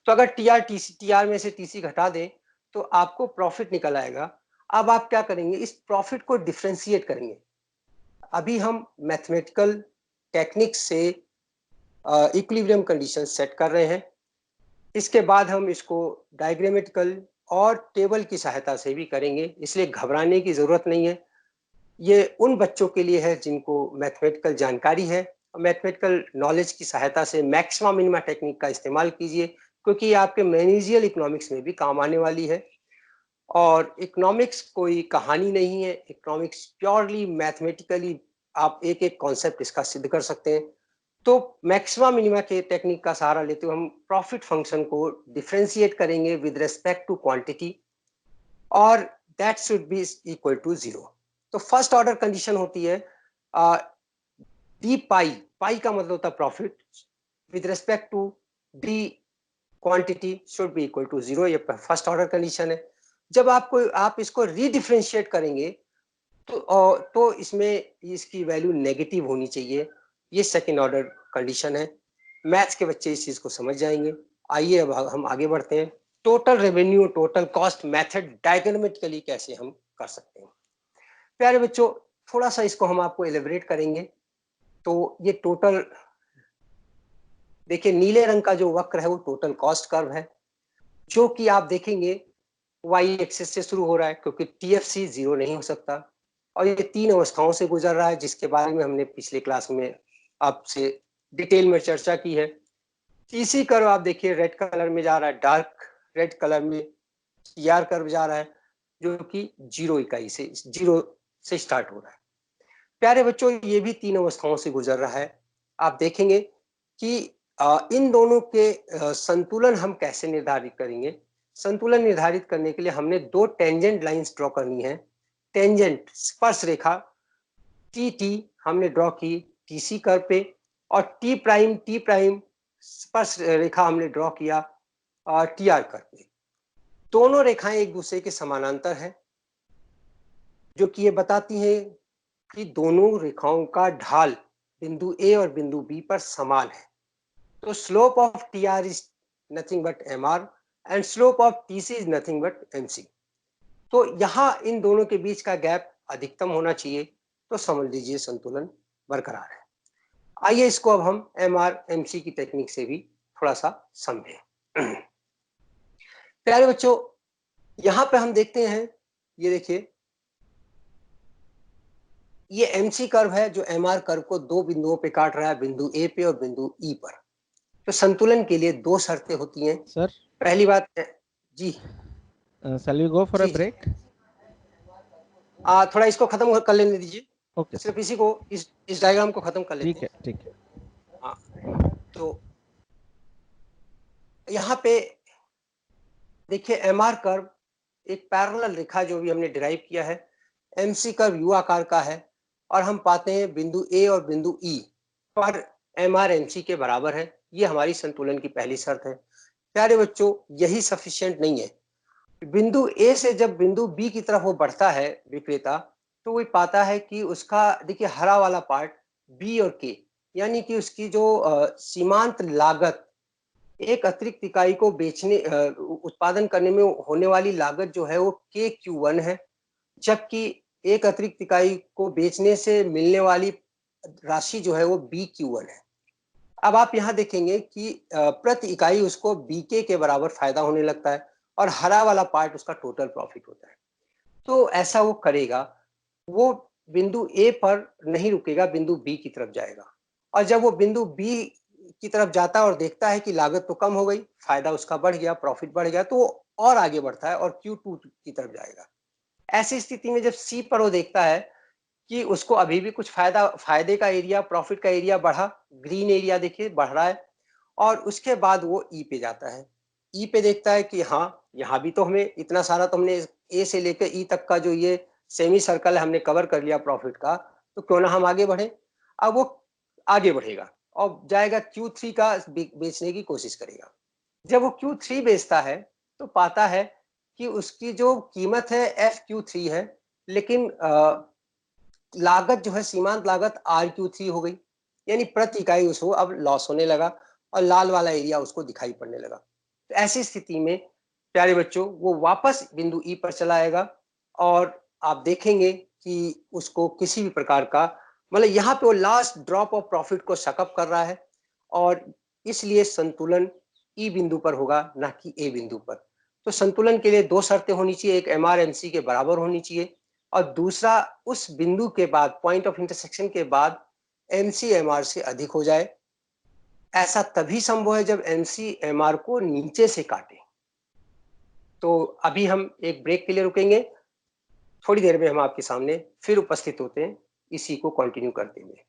तो अगर TR में से TC घटा दें तो आपको प्रॉफिट निकल आएगा। अब आप क्या करेंगे, इस प्रॉफिट को डिफरेंशिएट करेंगे। अभी हम मैथमेटिकल टेक्निक से इक्विलिब्रियम कंडीशन सेट कर रहे हैं। इसके बाद हम इसको डायग्रामेटिकल और टेबल की सहायता से भी करेंगे, इसलिए घबराने की जरूरत नहीं है। ये उन बच्चों के लिए है जिनको मैथमेटिकल जानकारी है। मैथमेटिकल नॉलेज की सहायता से मैक्सिमम मिनिमा टेक्निक का इस्तेमाल कीजिए, क्योंकि ये आपके मैनेजियल इकोनॉमिक्स में भी काम आने वाली है। और इकोनॉमिक्स कोई कहानी नहीं है, इकोनॉमिक्स प्योरली मैथमेटिकली आप एक एक कॉन्सेप्ट इसका सिद्ध कर सकते हैं। तो मैक्सिमा मिनिमा के टेक्निक का सहारा लेते हुए हम प्रॉफिट फंक्शन को डिफरेंशिएट करेंगे विद रिस्पेक्ट टू क्वांटिटी, और that should be equal to 0। तो फर्स्ट ऑर्डर कंडीशन होती है डी पाई, पाई का मतलब होता है profit, with respect to the quantity should be equal to 0। ये फर्स्ट ऑर्डर कंडीशन है। जब आप इसको रीडिफरेंशिएट करेंगे तो इसमें इसकी वैल्यू नेगेटिव होनी चाहिए। ये सेकंड ऑर्डर कंडीशन है। मैथ्स के बच्चे इस चीज को समझ जाएंगे। आइए अब हम आगे बढ़ते हैं। Total revenue total cost method diagrammatically कैसे हम कर सकते हैं। प्यारे बच्चों, थोड़ा सा इसको हम आपको एलिब्रेट करेंगे। तो ये टोटल, देखिए नीले रंग का जो वक्र है वो टोटल कॉस्ट कर्व है, जो कि आप देखेंगे वाई एक्सिस से शुरू हो रहा है, क्योंकि टीएफसी 0 नहीं हो सकता, और ये 3 अवस्थाओं से गुजर रहा है, जिसके बारे में हमने पिछले क्लास में आपसे डिटेल में चर्चा की है। टीसी कर्व आप देखिए रेड कलर में जा रहा है, डार्क रेड कलर में टीआर कर्व जा रहा है, जो कि 0 इकाई से 0 से स्टार्ट हो रहा है। प्यारे बच्चों, ये भी 3 अवस्थाओं से गुजर रहा है। आप देखेंगे कि इन दोनों के संतुलन हम कैसे निर्धारित करेंगे। संतुलन निर्धारित करने के लिए हमने 2 टेंजेंट लाइंस ड्रॉ करनी है। टेंजेंट स्पर्श रेखा टी टी हमने ड्रॉ की टीसी कर्व पे, और टी प्राइम स्पर्श रेखा हमने ड्रॉ किया टीआर कर्व पे। दोनों रेखाएं एक दूसरे के समानांतर हैं, जो कि ये बताती हैं कि दोनों रेखाओं का ढाल बिंदु ए और बिंदु बी पर समान है। तो slope of TR is nothing but MR and slope of TC is nothing but MC. तो यहाँ इन दोनों के बीच का गैप अधिकतम होना चाहिए, तो समझ लीजिए संतुलन बरकरार है। आइए इसको अब हम एमआर एमसी की टेक्निक से भी थोड़ा सा समझें। प्यारे बच्चों, यहाँ पे हम देखते हैं, ये देखिए ये एमसी कर्व है, जो एमआर कर्व को 2 बिंदुओं पे काट रहा है, बिंदु ए पे और बिंदु ई पर। तो संतुलन के लिए 2 शर्तें होती हैं। सर, पहली बात है जी, shall we go for a ji ji, break? थोड़ा इसको खत्म कर लेने दीजिए, ओके सिर्फ सर, इसी को इस डायग्राम को खत्म कर लेते ठीक हैं। है, ठीक है। हाँ, तो यहाँ पे देखिए एमआर कर्व एक पैरेलल रेखा जो भी हमने डिराइव किया है, एमसी कर्व यू आकार का है, और हम पाते हैं बिंदु ए और बिंदु ई पर एमआर एमसी के बराबर है। ये हमारी संतुलन की पहली शर्त है। प्यारे बच्चों, यही सफिशिएंट नहीं है। बिंदु ए से जब बिंदु बी की तरफ वो बढ़ता है विक्रेता, तो वो पाता है कि उसका देखिए हरा वाला पार्ट बी और के, यानी कि उसकी जो सीमांत लागत, एक अतिरिक्त इकाई को बेचने उत्पादन करने में होने वाली लागत जो है वो के क्यू वन है, जबकि एक अतिरिक्त इकाई को बेचने से मिलने वाली राशि जो है वो बी क्यू वन है। अब आप यहाँ देखेंगे कि प्रति इकाई उसको बीके के बराबर फायदा होने लगता है, और हरा वाला पार्ट उसका टोटल प्रॉफिट होता है। तो ऐसा वो करेगा, वो बिंदु ए पर नहीं रुकेगा, बिंदु बी की तरफ जाएगा, और जब वो बिंदु बी की तरफ जाता है और देखता है कि लागत तो कम हो गई, फायदा उसका बढ़ गया, प्रॉफिट बढ़ गया, तो वो और आगे बढ़ता है और Q2 की तरफ जाएगा। ऐसी स्थिति में जब सी पर वो देखता है कि उसको अभी भी कुछ फायदे का एरिया, प्रॉफिट का एरिया बढ़ा, ग्रीन एरिया देखिए बढ़ रहा है, और उसके बाद वो ई पे जाता है। ई पे देखता है कि हाँ, यहाँ भी तो हमें इतना सारा, तो हमने ए से लेकर ई तक का जो ये सेमी सर्कल है हमने कवर कर लिया प्रॉफिट का, तो क्यों ना हम आगे बढ़े। अब वो आगे बढ़ेगा और जाएगा Q3 का बेचने की कोशिश करेगा। जब वो Q3 बेचता है तो पाता है कि उसकी जो कीमत है FQ3 है, लेकिन लागत जो है सीमांत लागत RQ3 हो गई, यानी प्रति इकाई उसको अब लॉस होने लगा, और लाल वाला एरिया उसको दिखाई पड़ने लगा। तो ऐसी स्थिति में प्यारे बच्चों वो वापस बिंदु ई पर चला आएगा, और आप देखेंगे कि उसको किसी भी प्रकार का, मतलब यहाँ पे वो लास्ट ड्रॉप ऑफ प्रॉफिट को सकअप कर रहा है, और इसलिए संतुलन ई बिंदु पर होगा, ना कि ए बिंदु पर। तो संतुलन के लिए 2 शर्तें होनी चाहिए, एक एमआर एमसी के बराबर होनी चाहिए, और दूसरा उस बिंदु के बाद, पॉइंट ऑफ इंटरसेक्शन के बाद एमसी एमआर से अधिक हो जाए। ऐसा तभी संभव है जब एमसी एमआर को नीचे से काटे। तो अभी हम एक ब्रेक के लिए रुकेंगे, थोड़ी देर में हम आपके सामने फिर उपस्थित होते हैं। इसी को कंटिन्यू करते हुए।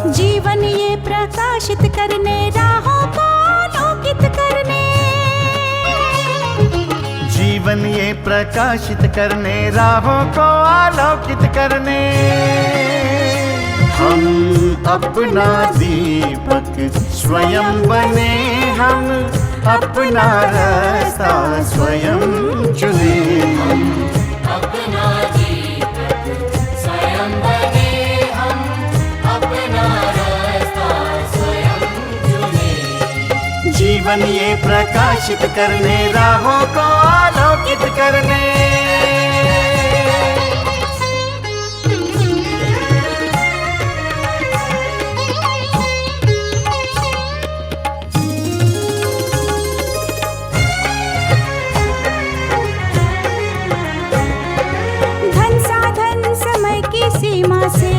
जीवन ये प्रकाशित करने, राहों को आलोकित करने, जीवन ये प्रकाशित करने, राहों को आलोकित करने, हम अपना दीपक स्वयं बने, हम अपना रास्ता स्वयं चुने, हम अपना दीपक स्वयं बने, हम अपना रास्ता स्वयं चुने। जीवन ये प्रकाशित करने, राहों को आलोकित करने। धन साधन समय की सीमा से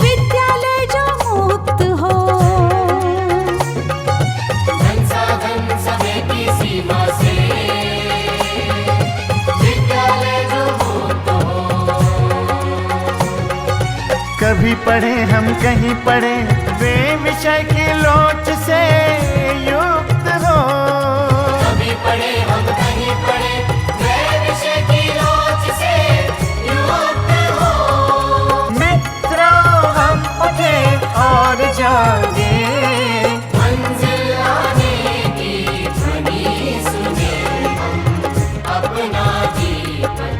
विद्यालय जो मुक्त हो, धन साधन समय की सीमा से विद्यालय जो मुक्त हो। कभी पढ़े हम कहीं पढ़े, वे विषय की लोच से युक्त हो। कभी पढ़े हम कहीं पढ़े, वे विषय की लोच से युक्त हो। मित्रों हम उठे और जागे, मंजिल आने की ध्वनि सुने, हम अपना दीपक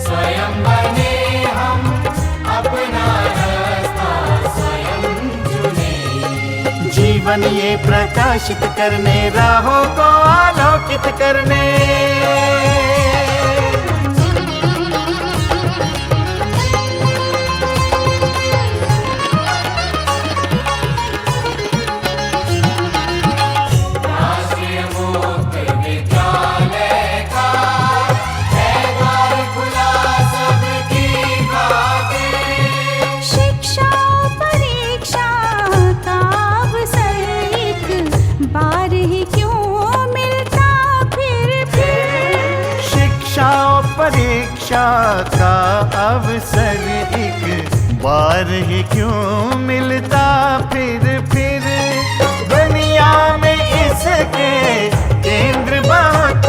स्वयं बने, हम अपना रास्ता स्वयं चुने। जीवन ये प्रकाशित करने, राहों को आलोकित करने। राष्ट्रीय मुक्त विद्यालय का है द्वार खुला सबकी खातिर। शिक्षा परीक्षा का अवसर एक बार ही क्यों मिलता फिर। शिक्षा और परीक्षा का अवसर एक बार ही क्यों मिलता फिर। दुनिया में इसके केंद्र बात,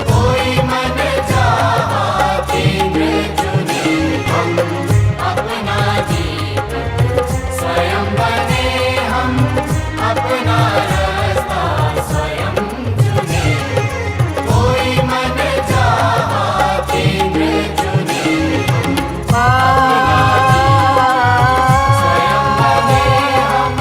कोई मन चाहा केंद्र चुने, हम अपना दीपक स्वयं बने, हम अपना रास्ता स्वयं चुने। कोई मन चाहा केंद्र चुने, स्वयं बने, हम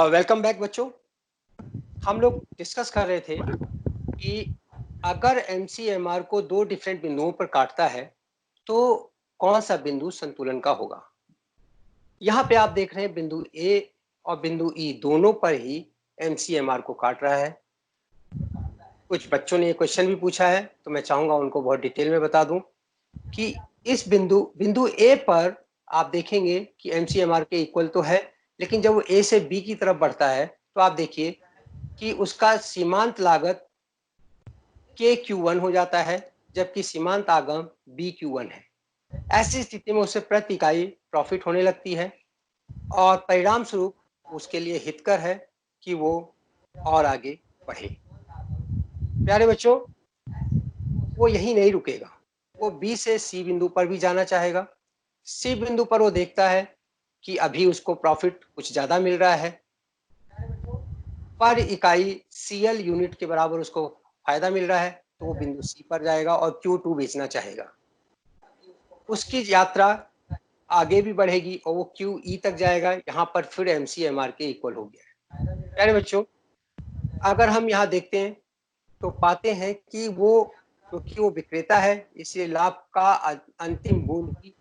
वेलकम बैक बच्चों। हम लोग डिस्कस कर रहे थे कि अगर MCMR को दो डिफरेंट बिंदुओं पर काटता है तो कौन सा बिंदु संतुलन का होगा। यहाँ पे आप देख रहे हैं बिंदु A और बिंदु E दोनों पर ही MCMR को काट रहा है। कुछ बच्चों ने ये क्वेश्चन भी पूछा है तो मैं चाहूंगा उनको बहुत डिटेल में बता दूं कि इस बिंदु A पर आप देखेंगे कि MCMR के इक्वल तो है, लेकिन जब वो A से B की तरफ बढ़ता है तो आप देखिए कि उसका सीमांत लागत KQ1 हो जाता है, जबकि सीमांत आगम BQ1 है। ऐसी स्थिति में उसे प्रति इकाई प्रॉफिट होने लगती है और परिणाम स्वरूप उसके लिए हितकर है कि वो और आगे बढ़े। प्यारे बच्चों, वो यही नहीं रुकेगा, वो B से C बिंदु पर भी जाना चाहेगा। C बिंदु पर वो देखता है कि अभी उसको प्रॉफिट कुछ ज्यादा मिल रहा है, पर इकाई CL यूनिट के बराबर उसको फायदा मिल रहा है, तो वो बिंदु C पर जाएगा और Q2 बेचना चाहेगा। उसकी यात्रा आगे भी बढ़ेगी और वो QE तक जाएगा। यहाँ पर फिर MCMR के इक्वल हो गया है। प्यारे बच्चों, अगर हम यहाँ देखते हैं तो पाते हैं कि वो क्योंकि वो विक्रेता है, इसलिए लाभ का अंतिम बूंद की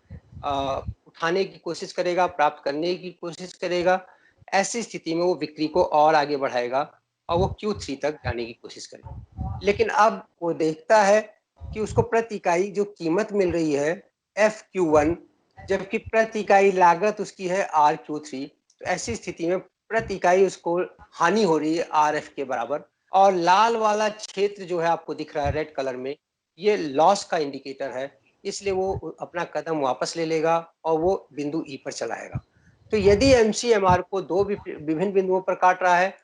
उठाने की कोशिश करेगा, प्राप्त करने की कोशिश करेगा। ऐसी स्थिति में वो बिक्री को और आगे बढ़ाएगा और वो Q3 तक जाने की कोशिश करेगा। लेकिन अब वो देखता है कि उसको प्रति इकाई जो कीमत मिल रही है FQ1, जबकि प्रति इकाई लागत उसकी है RQ3। तो ऐसी स्थिति में प्रति इकाई उसको हानि हो रही है RF के बराबर। और लाल वाला क्षेत्र जो है आपको दिख रहा है रेड कलर में, ये लॉस का इंडिकेटर है, इसलिए वो अपना कदम वापस ले लेगा और वो बिंदु E पर चलाएगा। तो यदि MCMR को दो विभिन्न बिंदुओं पर काट रहा है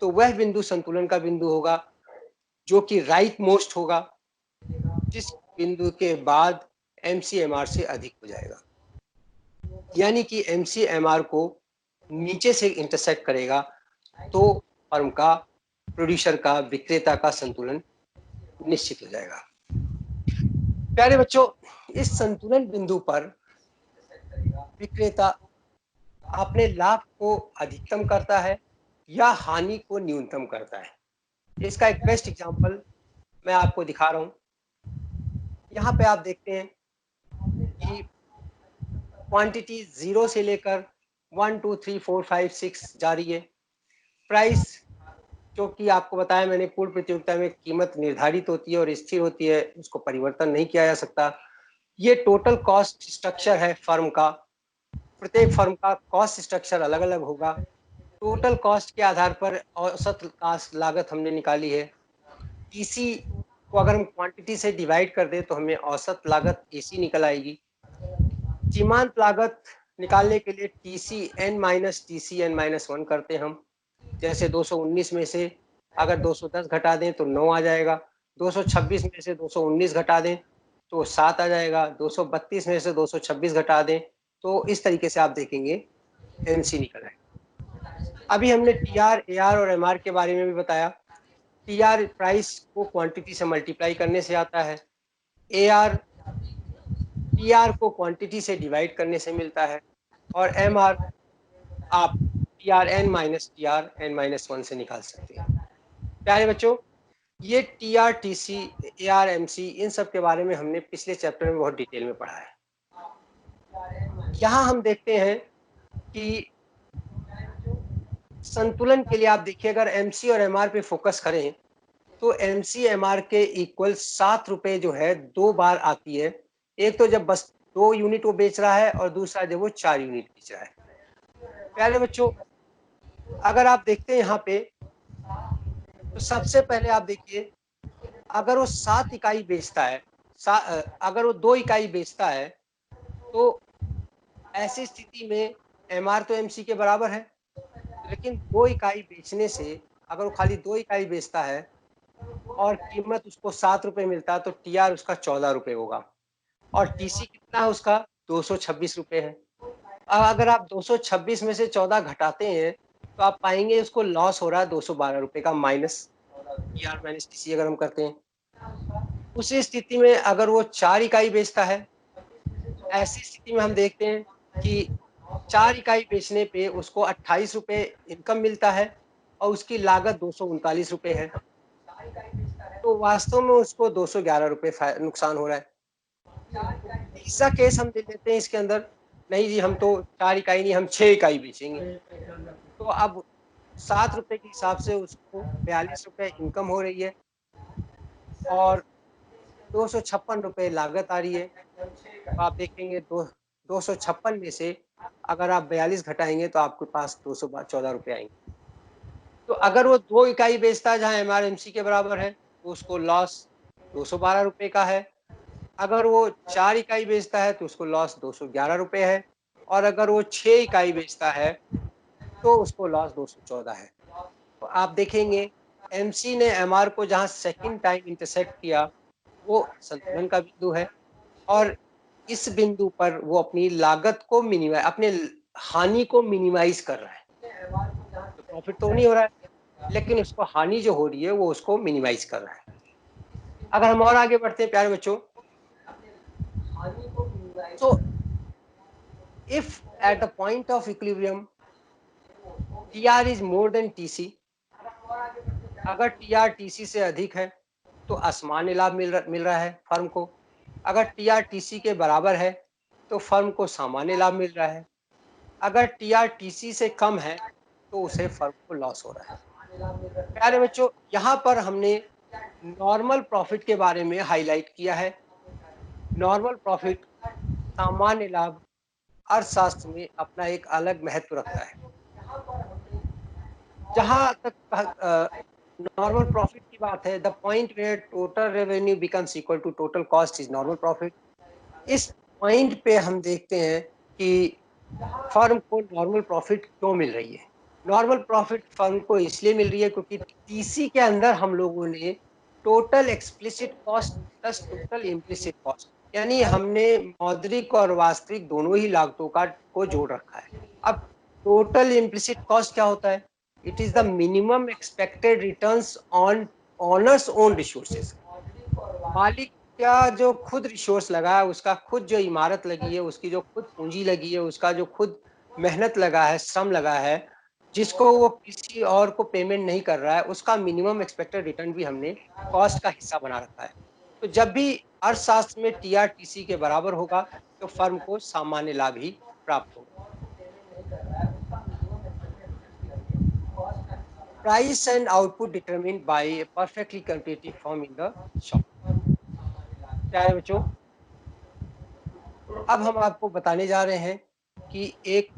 तो वह बिंदु संतुलन का बिंदु होगा जो कि राइट मोस्ट होगा, जिस बिंदु के बाद MCMR से अधिक हो जाएगा। यानी कि MCMR को नीचे से इंटरसेक्ट करेगा तो फर्म का, प्रोड्यूसर का, विक्रेता का संतुलन निश्चित हो जाएगा। प्यारे बच्चों, इस संतुलन बिंदु पर विक्रेता अपने लाभ को अधिकतम करता है या हानि को न्यूनतम करता है। इसका एक बेस्ट एग्जांपल मैं आपको दिखा रहा हूं। यहाँ पे आप देखते हैं कि क्वांटिटी 0 से लेकर 1 2 3 4 5 6 जा रही है। प्राइस, जो कि आपको बताया मैंने, पूर्ण प्रतियोगिता में कीमत निर्धारित होती है और स्थिर होती है, उसको परिवर्तन नहीं किया जा सकता। ये टोटल कॉस्ट स्ट्रक्चर है फर्म का। प्रत्येक फर्म का कॉस्ट स्ट्रक्चर अलग अलग होगा। टोटल कॉस्ट के आधार पर औसत कास्ट लागत हमने निकाली है। TC को अगर हम क्वांटिटी से डिवाइड कर दें तो हमें औसत लागत AC निकल आएगी। सीमांत लागत निकालने के लिए TCN माइनस TCN माइनस 1 करते हैं हम। जैसे 219 में से अगर 210 घटा दें तो 9 आ जाएगा, 226 में से 219 घटा दें तो 7 आ जाएगा, 232 में से 226 घटा दें तो इस तरीके से आप देखेंगे MC निकल आएगा। अभी हमने TR, AR और MR के बारे में भी बताया। TR प्राइस को क्वांटिटी से मल्टीप्लाई करने से आता है। AR TR को क्वांटिटी से डिवाइड करने से मिलता है। और MR आप TRN माइनस TRN माइनस 1 से निकाल सकते हैं। प्यारे बच्चों, ये TR, TC, AR, MC इन सब के बारे में हमने पिछले चैप्टर में बहुत डिटेल में पढ़ा है। यहाँ हम देखते हैं कि संतुलन के लिए आप देखिए, अगर MC और MR पे फोकस करें तो MC MR के इक्वल 7 रुपए जो है 2 बार आती है। एक तो जब बस 2 यूनिट वो बेच रहा है और दूसरा जब वो 4 यूनिट बेच रहा है। प्यारे बच्चों, अगर आप देखते हैं यहाँ पे तो सबसे पहले आप देखिए, अगर वो 7 इकाई बेचता है, अगर वो 2 इकाई बेचता है तो ऐसी स्थिति में MR तो MC के बराबर है, लेकिन 2 इकाई बेचने से अगर वो खाली 2 इकाई बेचता है और कीमत उसको 7 रुपए मिलता है तो TR उसका 14 रुपए होगा और TC कितना है उसका 226 रुपए है। अगर आप 226 में से 14 घटाते हैं तो आप पाएंगे उसको लॉस हो रहा है 212 रुपए का, माइनस TR माइनस TC अगर हम करते हैं। उसी स्थिति में अगर वो 4 इकाई बेचता है, ऐसी स्थिति में हम देखते हैं कि 4 इकाई बेचने पे उसको 28 रुपए इनकम मिलता है और उसकी लागत 239 रुपए है, तो वास्तव में उसको 211 रुपए नुकसान हो रहा है। तीसरा केस हम दे लेते हैं इसके अंदर, नहीं जी हम तो 4 इकाई नहीं, हम 6 इकाई बेचेंगे, तो अब 7 रुपए के हिसाब से उसको 42 रुपए इनकम हो रही है और 256 रुपए लागत आ रही है। तो आप देखेंगे 256 में से अगर आप 42 घटाएंगे तो आपके पास 214 रुपए आएंगे। तो अगर वो 2 इकाई बेचता है जहाँ MR MC के बराबर है तो उसको लॉस 212 रुपए का है। अगर वो 4 इकाई बेचता है तो उसको लॉस 211 रुपए है और अगर वो 6 इकाई बेचता है तो उसको लॉस 214 है। तो आप देखेंगे MC ने MR को जहाँ सेकंड टाइम इंटरसेक्ट किया वो संतुलन का बिंदु है और इस बिंदु पर वो अपनी लागत को मिनिमाइज, अपने हानि को मिनिमाइज कर रहा है। तो प्रॉफिट तो नहीं हो रहा है, लेकिन उसको हानि जो हो रही है वो उसको मिनिमाइज कर रहा है। अगर हम और आगे बढ़ते हैं प्यारे बच्चों, तो if at the point of equilibrium TR is more than TC, अगर टीआर टीसी से अधिक है तो असामान्य लाभ मिल रहा है फर्म को। अगर टीआर टीसी के बराबर है तो फर्म को सामान्य लाभ मिल रहा है। अगर टीआर टीसी से कम है तो उसे फर्म को लॉस हो रहा है। प्यारे बच्चों, यहाँ पर हमने नॉर्मल प्रॉफिट के बारे में हाईलाइट किया है। नॉर्मल प्रॉफिट, सामान्य लाभ अर्थशास्त्र में अपना एक अलग महत्व रखता है। जहां तक नॉर्मल प्रॉफिट की बात है, the point where total revenue becomes equal to total cost is normal profit. इस पॉइंट पे हम देखते हैं कि फर्म को नॉर्मल प्रॉफिट क्यों मिल रही है। नॉर्मल प्रॉफिट फर्म को इसलिए मिल रही है क्योंकि टीसी के अंदर हम लोगों ने total explicit cost plus total implicit cost, यानी हमने मौद्रिक और वास्तविक दोनों ही लागतों को जोड़ रखा है। अब टोटल इम्प्लिसिट कॉस्ट क्या होता है? It is the minimum expected returns on honours own resources. मालिक का जो खुद रिसोर्स लगा है, उसका खुद जो इमारत लगी है, उसकी जो खुद पूंजी लगी है, उसका जो खुद मेहनत लगा है, श्रम लगा है, जिसको वो किसी और को पेमेंट नहीं कर रहा है, उसका मिनिमम एक्सपेक्टेड रिटर्न भी हमने कॉस्ट का हिस्सा बना रखा है। तो जब भी अर्थशास्त्र में टीआरटीसी के बराबर होगा तो फर्म को सामान्य लाभ ही प्राप्त होगा। Price and output determined bye A perfectly competitive firm in the shop. प्यारे बच्चों, अब हम आपको बताने जा रहे हैं कि एक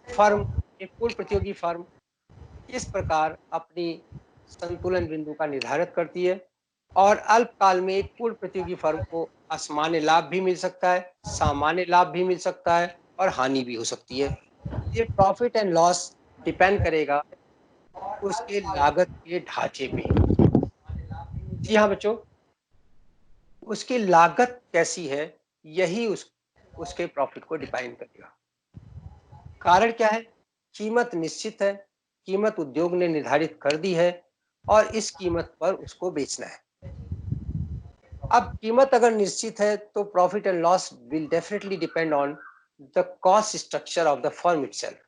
फर्म, एक कुल प्रतियोगी फर्म किस प्रकार अपनी संतुलन बिंदु का निर्धारित करती है, और अल्पकाल में एक कुल प्रतियोगी फर्म को असामान्य लाभ भी मिल सकता है, सामान्य लाभ भी मिल सकता है और हानि भी हो सकती है। ये प्रॉफिट एंड लॉस डिपेंड करेगा उसके लागत के ढांचे पे। जी हाँ बच्चों, उसकी लागत कैसी है यही उसके प्रॉफिट को डिफाइन करेगा। कारण क्या है? कीमत निश्चित है, कीमत उद्योग ने निर्धारित कर दी है और इस कीमत पर उसको बेचना है। अब कीमत अगर निश्चित है तो profit and loss will definitely depend on the cost structure of the firm itself.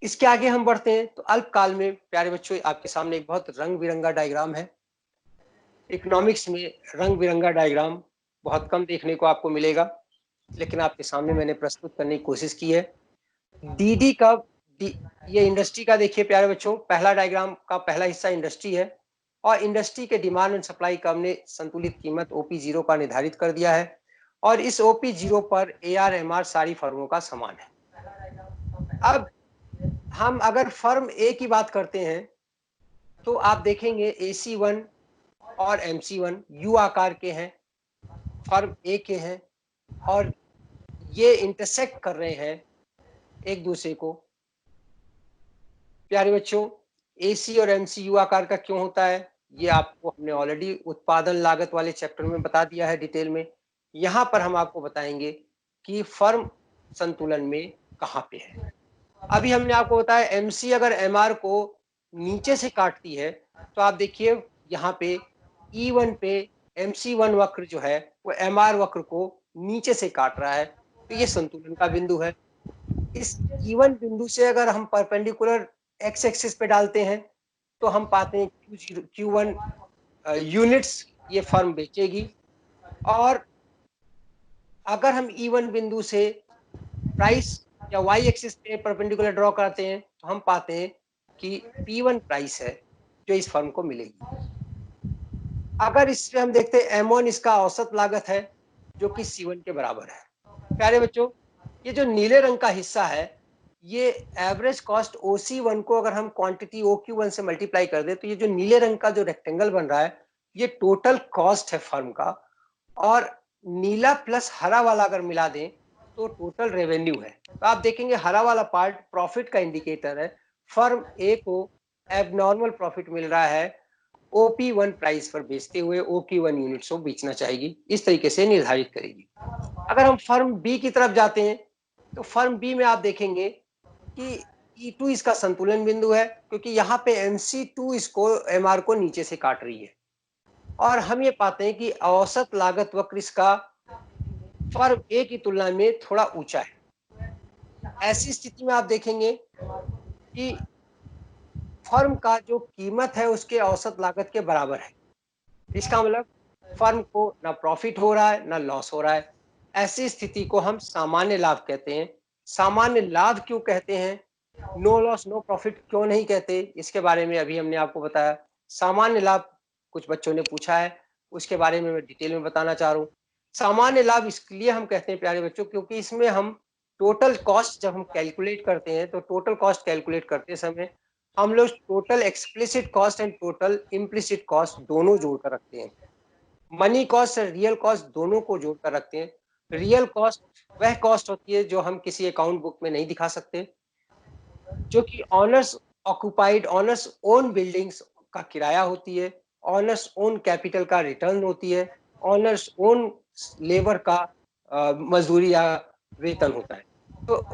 इसके आगे हम बढ़ते हैं तो अल्पकाल में प्यारे बच्चों आपके सामने एक बहुत रंग बिरंगा डायग्राम है। इकोनॉमिक्स में रंग बिरंगा डायग्राम बहुत कम देखने को आपको मिलेगा, लेकिन आपके सामने मैंने प्रस्तुत करने की कोशिश की है। डीडी का ये इंडस्ट्री का देखिए प्यारे बच्चों, पहला डायग्राम का पहला हिस्सा इंडस्ट्री है और इंडस्ट्री के डिमांड एंड सप्लाई का हमने संतुलित कीमत OP0 का निर्धारित कर दिया है और इस OP0 पर AR-MR सारी फर्मों का समान है। अब हम अगर फर्म ए की बात करते हैं तो आप देखेंगे AC1 और MC1 U आकार के हैं, फर्म ए के हैं और ये इंटरसेक्ट कर रहे हैं एक दूसरे को। प्यारे बच्चों, AC और MC U आकार का क्यों होता है ये आपको हमने ऑलरेडी उत्पादन लागत वाले चैप्टर में बता दिया है डिटेल में। यहाँ पर हम आपको बताएंगे कि फर्म संतुलन में कहाँ पे है। अभी हमने आपको बताया MC अगर MR को नीचे से काटती है तो आप देखिए यहाँ पे E1 पे MC1 वक्र जो है वो MR वक्र को नीचे से काट रहा है, तो ये संतुलन का बिंदु है। इस E1 बिंदु से अगर हम परपेंडिकुलर एक्स एक्सिस पे डालते हैं तो हम पाते हैं Q1 यूनिट्स ये फर्म बेचेगी, और अगर हम E1 बिंदु से प्राइस या Y एक्सिस पे परपेंडिकुलर ड्रॉ करते हैं तो हम पाते हैं कि P1 प्राइस है जो इस फर्म को मिलेगी। अगर इससे हम देखते हैं M1 इसका औसत लागत है जो कि C1 के बराबर है। प्यारे बच्चों, ये जो नीले रंग का हिस्सा है ये एवरेज कॉस्ट OC1 को अगर हम क्वांटिटी OQ1 से मल्टीप्लाई कर दे तो ये जो नीले रंग का जो रेक्टेंगल बन रहा है ये टोटल कॉस्ट है फर्म का, और नीला प्लस हरा वाला अगर मिला दें तो टोटल रेवेन्यू है। तो आप देखेंगे हरा वाला पार्ट प्रॉफिट का इंडिकेटर है। फर्म ए को एबनॉर्मल प्रॉफिट मिल रहा है OP1 प्राइस पर बेचते हुए OQ1 यूनिट्स को बेचना चाहेगी, इस तरीके से निर्धारित करेगी। अगर हम फर्म बी की तरफ जाते हैं तो फर्म बी में आप देखेंगे कि T2 इसका संतुलन बिंदु है, क्योंकि यहाँ पे MC2 इसको MR को नीचे से काट रही है। और हम ये पाते हैं कि औसत लागत वक्र इसका फर्म ए की तुलना में थोड़ा ऊंचा है। ऐसी स्थिति में आप देखेंगे कि फर्म का जो कीमत है उसके औसत लागत के बराबर है। इसका मतलब फर्म को ना प्रॉफिट हो रहा है ना लॉस हो रहा है। ऐसी स्थिति को हम सामान्य लाभ कहते हैं। सामान्य लाभ क्यों कहते हैं, नो लॉस नो प्रॉफिट क्यों नहीं कहते, इसके बारे में अभी हमने आपको बताया। सामान्य लाभ कुछ बच्चों ने पूछा है, उसके बारे में मैं डिटेल में बताना चाह रहा हूँ। सामान्य लाभ इसलिए हम कहते हैं प्यारे बच्चों, क्योंकि इसमें हम टोटल कॉस्ट जब हम कैलकुलेट करते हैं तो टोटल कॉस्ट कैलकुलेट करते समय हम लोग total explicit cost and total implicit cost दोनों जोड़कर रखते हैं। मनी कॉस्ट और रियल कॉस्ट दोनों को जोड़कर रखते हैं। रियल कॉस्ट वह कॉस्ट होती है जो हम किसी अकाउंट बुक में नहीं दिखा सकते, जो कि honours occupied, honours own buildings का किराया होती है, ऑनर्स ओन कैपिटल का रिटर्न होती है, ऑनर्स ओन लेबर का मजदूरी या वेतन होता है। तो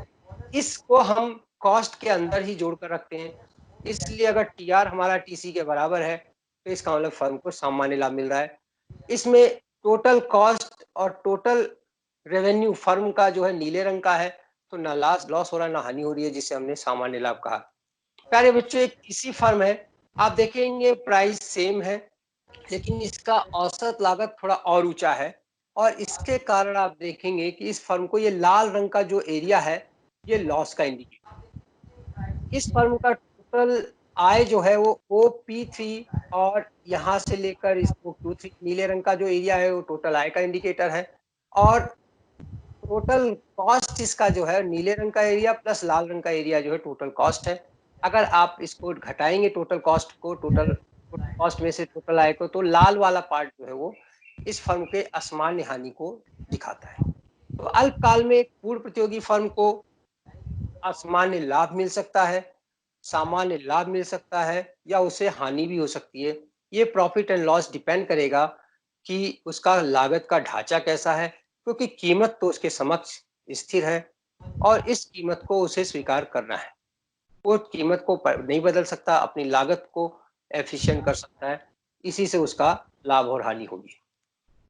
इसको हम कॉस्ट के अंदर ही जोड़कर रखते हैं। इसलिए अगर TR हमारा TC के बराबर है तो इसका मतलब फर्म को सामान्य लाभ मिल रहा है। इसमें टोटल कॉस्ट और टोटल रेवेन्यू फर्म का जो है नीले रंग का है, तो ना लॉस हो रहा है ना हानि हो रही है, जिसे हमने सामान्य लाभ कहा। प्यारे बच्चों, एक इसी फर्म है, आप देखेंगे प्राइस सेम है लेकिन इसका औसत लागत थोड़ा और ऊंचा है, और इसके कारण आप देखेंगे कि इस फर्म को ये लाल रंग का जो एरिया है ये लॉस का इंडिकेटर। इस फर्म का टोटल आय जो है वो OP3 और यहाँ से लेकर इसको Q3 नीले रंग का जो एरिया है वो टोटल आय का इंडिकेटर है, और टोटल कॉस्ट इसका जो है नीले रंग का एरिया प्लस लाल रंग का एरिया जो है टोटल कॉस्ट है। अगर आप इसको घटाएंगे टोटल कॉस्ट को टोटल कॉस्ट में से टोटल आय को, तो लाल वाला पार्ट जो है वो इस फर्म के असामान्य हानि को दिखाता है। तो अल्पकाल में एक पूर्व प्रतियोगी फर्म को असामान्य लाभ मिल सकता है, सामान्य लाभ मिल सकता है, या उसे हानि भी हो सकती है। ये प्रॉफिट एंड लॉस डिपेंड करेगा कि उसका लागत का ढांचा कैसा है, क्योंकि कीमत तो उसके समक्ष स्थिर है और इस कीमत को उसे स्वीकार करना है। वो कीमत को नहीं बदल सकता, अपनी लागत को एफिशिएंट कर सकता है, इसी से उसका लाभ और हानि होगी।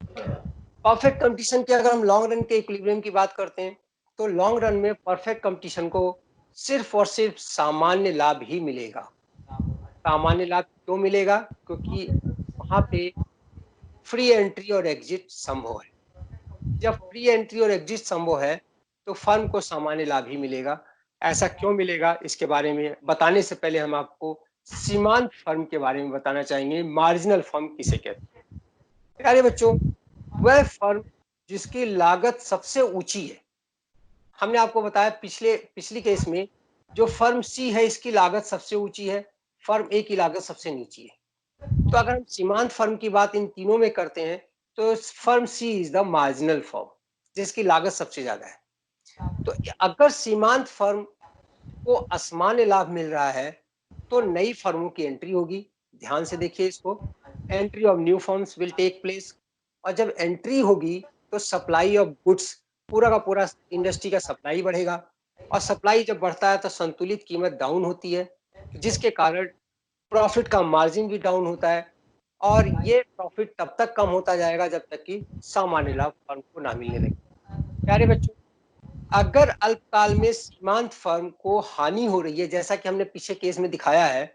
परफेक्ट कंपटीशन की अगर हम लॉन्ग रन के इक्विलिब्रियम की बात करते हैं तो लॉन्ग रन में परफेक्ट कंपटीशन को सिर्फ और सिर्फ सामान्य लाभ ही मिलेगा। सामान्य लाभ क्यों मिलेगा, क्योंकि वहां पे फ्री एंट्री और एग्जिट संभव है। जब फ्री एंट्री और एग्जिट संभव है तो फर्म को सामान्य लाभ ही मिलेगा। ऐसा क्यों मिलेगा, इसके बारे में बताने से पहले हम आपको सीमांत फर्म के बारे में बताना चाहेंगे। मार्जिनल फर्म किसे कहते हैं? प्यारे बच्चों, वह फर्म जिसकी लागत सबसे ऊंची है। हमने आपको बताया पिछली केस में जो फर्म C है इसकी लागत सबसे ऊंची है, फर्म A की लागत सबसे नीची है। तो अगर हम सीमांत फर्म की बात इन तीनों में करते हैं तो firm C is the marginal firm जिसकी लागत सबसे ज्यादा है। तो अगर सीमांत फर्म को असामान्य लाभ मिल रहा है तो नई फर्मों की एंट्री होगी। ध्यान से देखिए इसको, entry of new firms will take place, और जब एंट्री होगी तो सप्लाई ऑफ गुड्स, पूरा का पूरा इंडस्ट्री का सप्लाई बढ़ेगा, और सप्लाई जब बढ़ता है तो संतुलित कीमत डाउन होती है, जिसके कारण प्रॉफिट का मार्जिन भी डाउन होता है, और ये प्रॉफिट तब तक कम होता जाएगा जब तक कि सामान्य लाभ फर्म को ना मिलने लगे। प्यारे बच्चों, अगर अल्पकाल में सीमांत फर्म को हानि हो रही है, जैसा कि हमने पीछे केस में दिखाया है,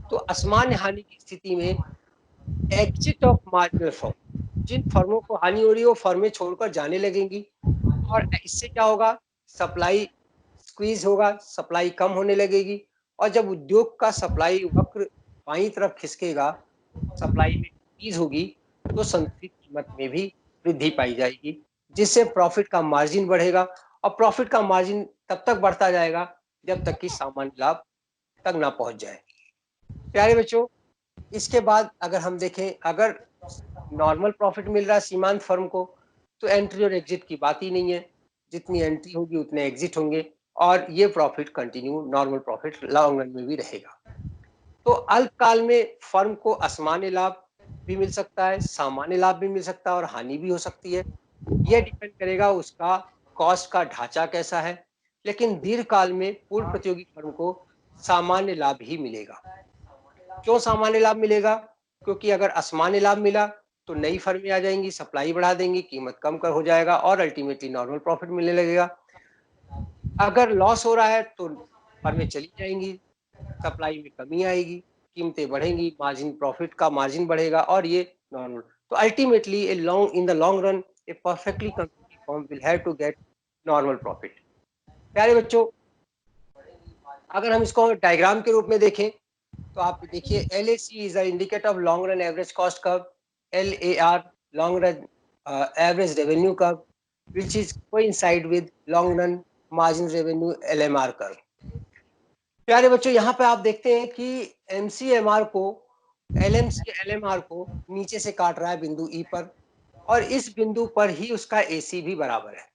तो असामान्य हानि की स्थिति में एग्जिट ऑफ मार्जिनल फर्म, जिन फर्मों को हानि हो रही है वो फर्में छोड़कर जाने लगेंगी, और इससे क्या होगा, सप्लाई स्क्वीज होगा, सप्लाई कम होने लगेगी, और जब उद्योग का सप्लाई वक्र बाईं तरफ खिसकेगा, सप्लाई में इंक्रीज होगी, तो संतुलित कीमत में भी वृद्धि पाई जाएगी, जिससे प्रॉफिट का मार्जिन बढ़ेगा, और प्रॉफिट का मार्जिन तब तक बढ़ता जाएगा जब तक कि सामान्य लाभ तक ना पहुंच जाए। प्यारे बच्चों, इसके बाद अगर हम देखें, अगर नॉर्मल प्रॉफिट मिल रहा है सीमांत फर्म को तो एंट्री और एग्जिट की बात ही नहीं है, जितनी एंट्री होगी उतने एग्जिट होंगे, और ये profit continue normal profit long run में भी रहेगा। तो अल्पकाल में फर्म को असामान्य लाभ भी मिल सकता है, सामान्य लाभ भी मिल सकता है, और हानि भी हो सकती है। यह डिपेंड करेगा उसका कॉस्ट का ढांचा कैसा है, लेकिन दीर्घकाल में पूर्व प्रतियोगी फर्म को सामान्य लाभ ही मिलेगा। क्यों सामान्य लाभ मिलेगा? क्योंकि अगर असामान्य लाभ मिला तो नई फर्में आ जाएंगी, सप्लाई बढ़ा देंगी, कीमत कम कर हो जाएगा और अल्टीमेटली नॉर्मल प्रॉफिट मिलने लगेगा। अगर लॉस हो रहा है तो फर्में चली जाएंगी, सप्लाई में कमी आएगी, कीमतें बढ़ेंगी, मार्जिन प्रॉफिट का मार्जिन बढ़ेगा और ये नॉर्मल। तो ultimately in the long run a perfectly company firm will have to get normal profit. प्यारे बच्चों, अगर हम इसको डायग्राम के रूप में देखें तो आप देखिए LAC is the indicator of long run average cost curve, LAR long run average revenue curve which is coincide with long run margin revenue LMR curve. प्यारे बच्चों, यहाँ पे आप देखते हैं कि MCMR को LMC LMR को नीचे से काट रहा है बिंदु E पर और इस बिंदु पर ही उसका AC भी बराबर है।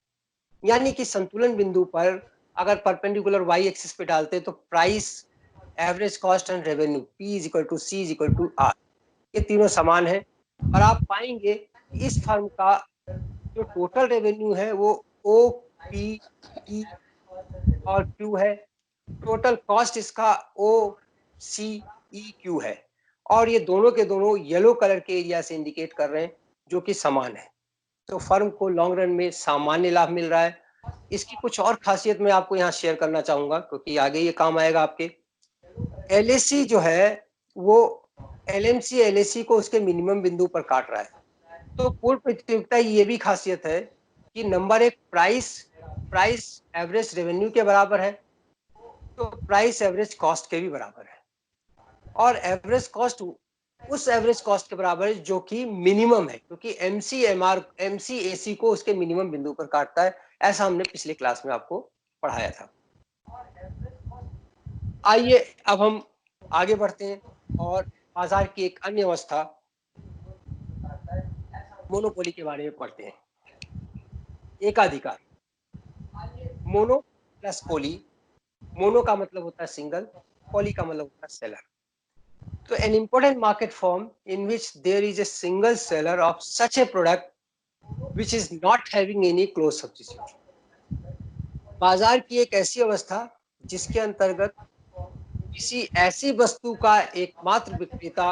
यानी कि संतुलन बिंदु पर अगर परपेंडिकुलर Y एक्सिस पे डालते तो price, average cost and revenue P is equal to C is equal to R, ये तीनों समान है। और आप पाएंगे कि इस फर्म का जो टोटल रेवेन्यू है वो O, P, E और Q है। टोटल कॉस्ट इसका O, C, E, Q है और ये दोनों के दोनों येलो कलर के एरिया से इंडिकेट कर रहे हैं जो कि समान है। तो फर्म को लॉन्ग रन में सामान्य लाभ मिल रहा है। इसकी कुछ और खासियत मैं आपको यहाँ शेयर करना चाहूंगा क्योंकि आगे ये काम आएगा आपके। LAC जो है वो LMC LAC को उसके मिनिमम बिंदु पर काट रहा है। तो पूर्व प्रतियोगिता ये भी खासियत है कि नंबर एक प्राइस एवरेज रेवेन्यू के बराबर है, तो प्राइस एवरेज कॉस्ट के भी बराबर है और एवरेज कॉस्ट उस एवरेज कॉस्ट के बराबर है जो कि मिनिमम है, क्योंकि MCAC को उसके मिनिमम बिंदु पर काटता है। ऐसा हमने पिछले क्लास में आपको पढ़ाया था। आइए अब हम आगे बढ़ते हैं और बाजार की एक अन्य अवस्था मोनोपोली के बारे में पढ़ते हैं। एकाधिकार, मोनो प्लस पोली। मोनो का मतलब होता है सिंगल, पोली का मतलब होता है सेलर। तो an important market form in which there is a single seller of such a product which is not having any close substitute। बाजार की एक ऐसी अवस्था जिसके अंतर्गत किसी ऐसी वस्तु का एकमात्र विक्रेता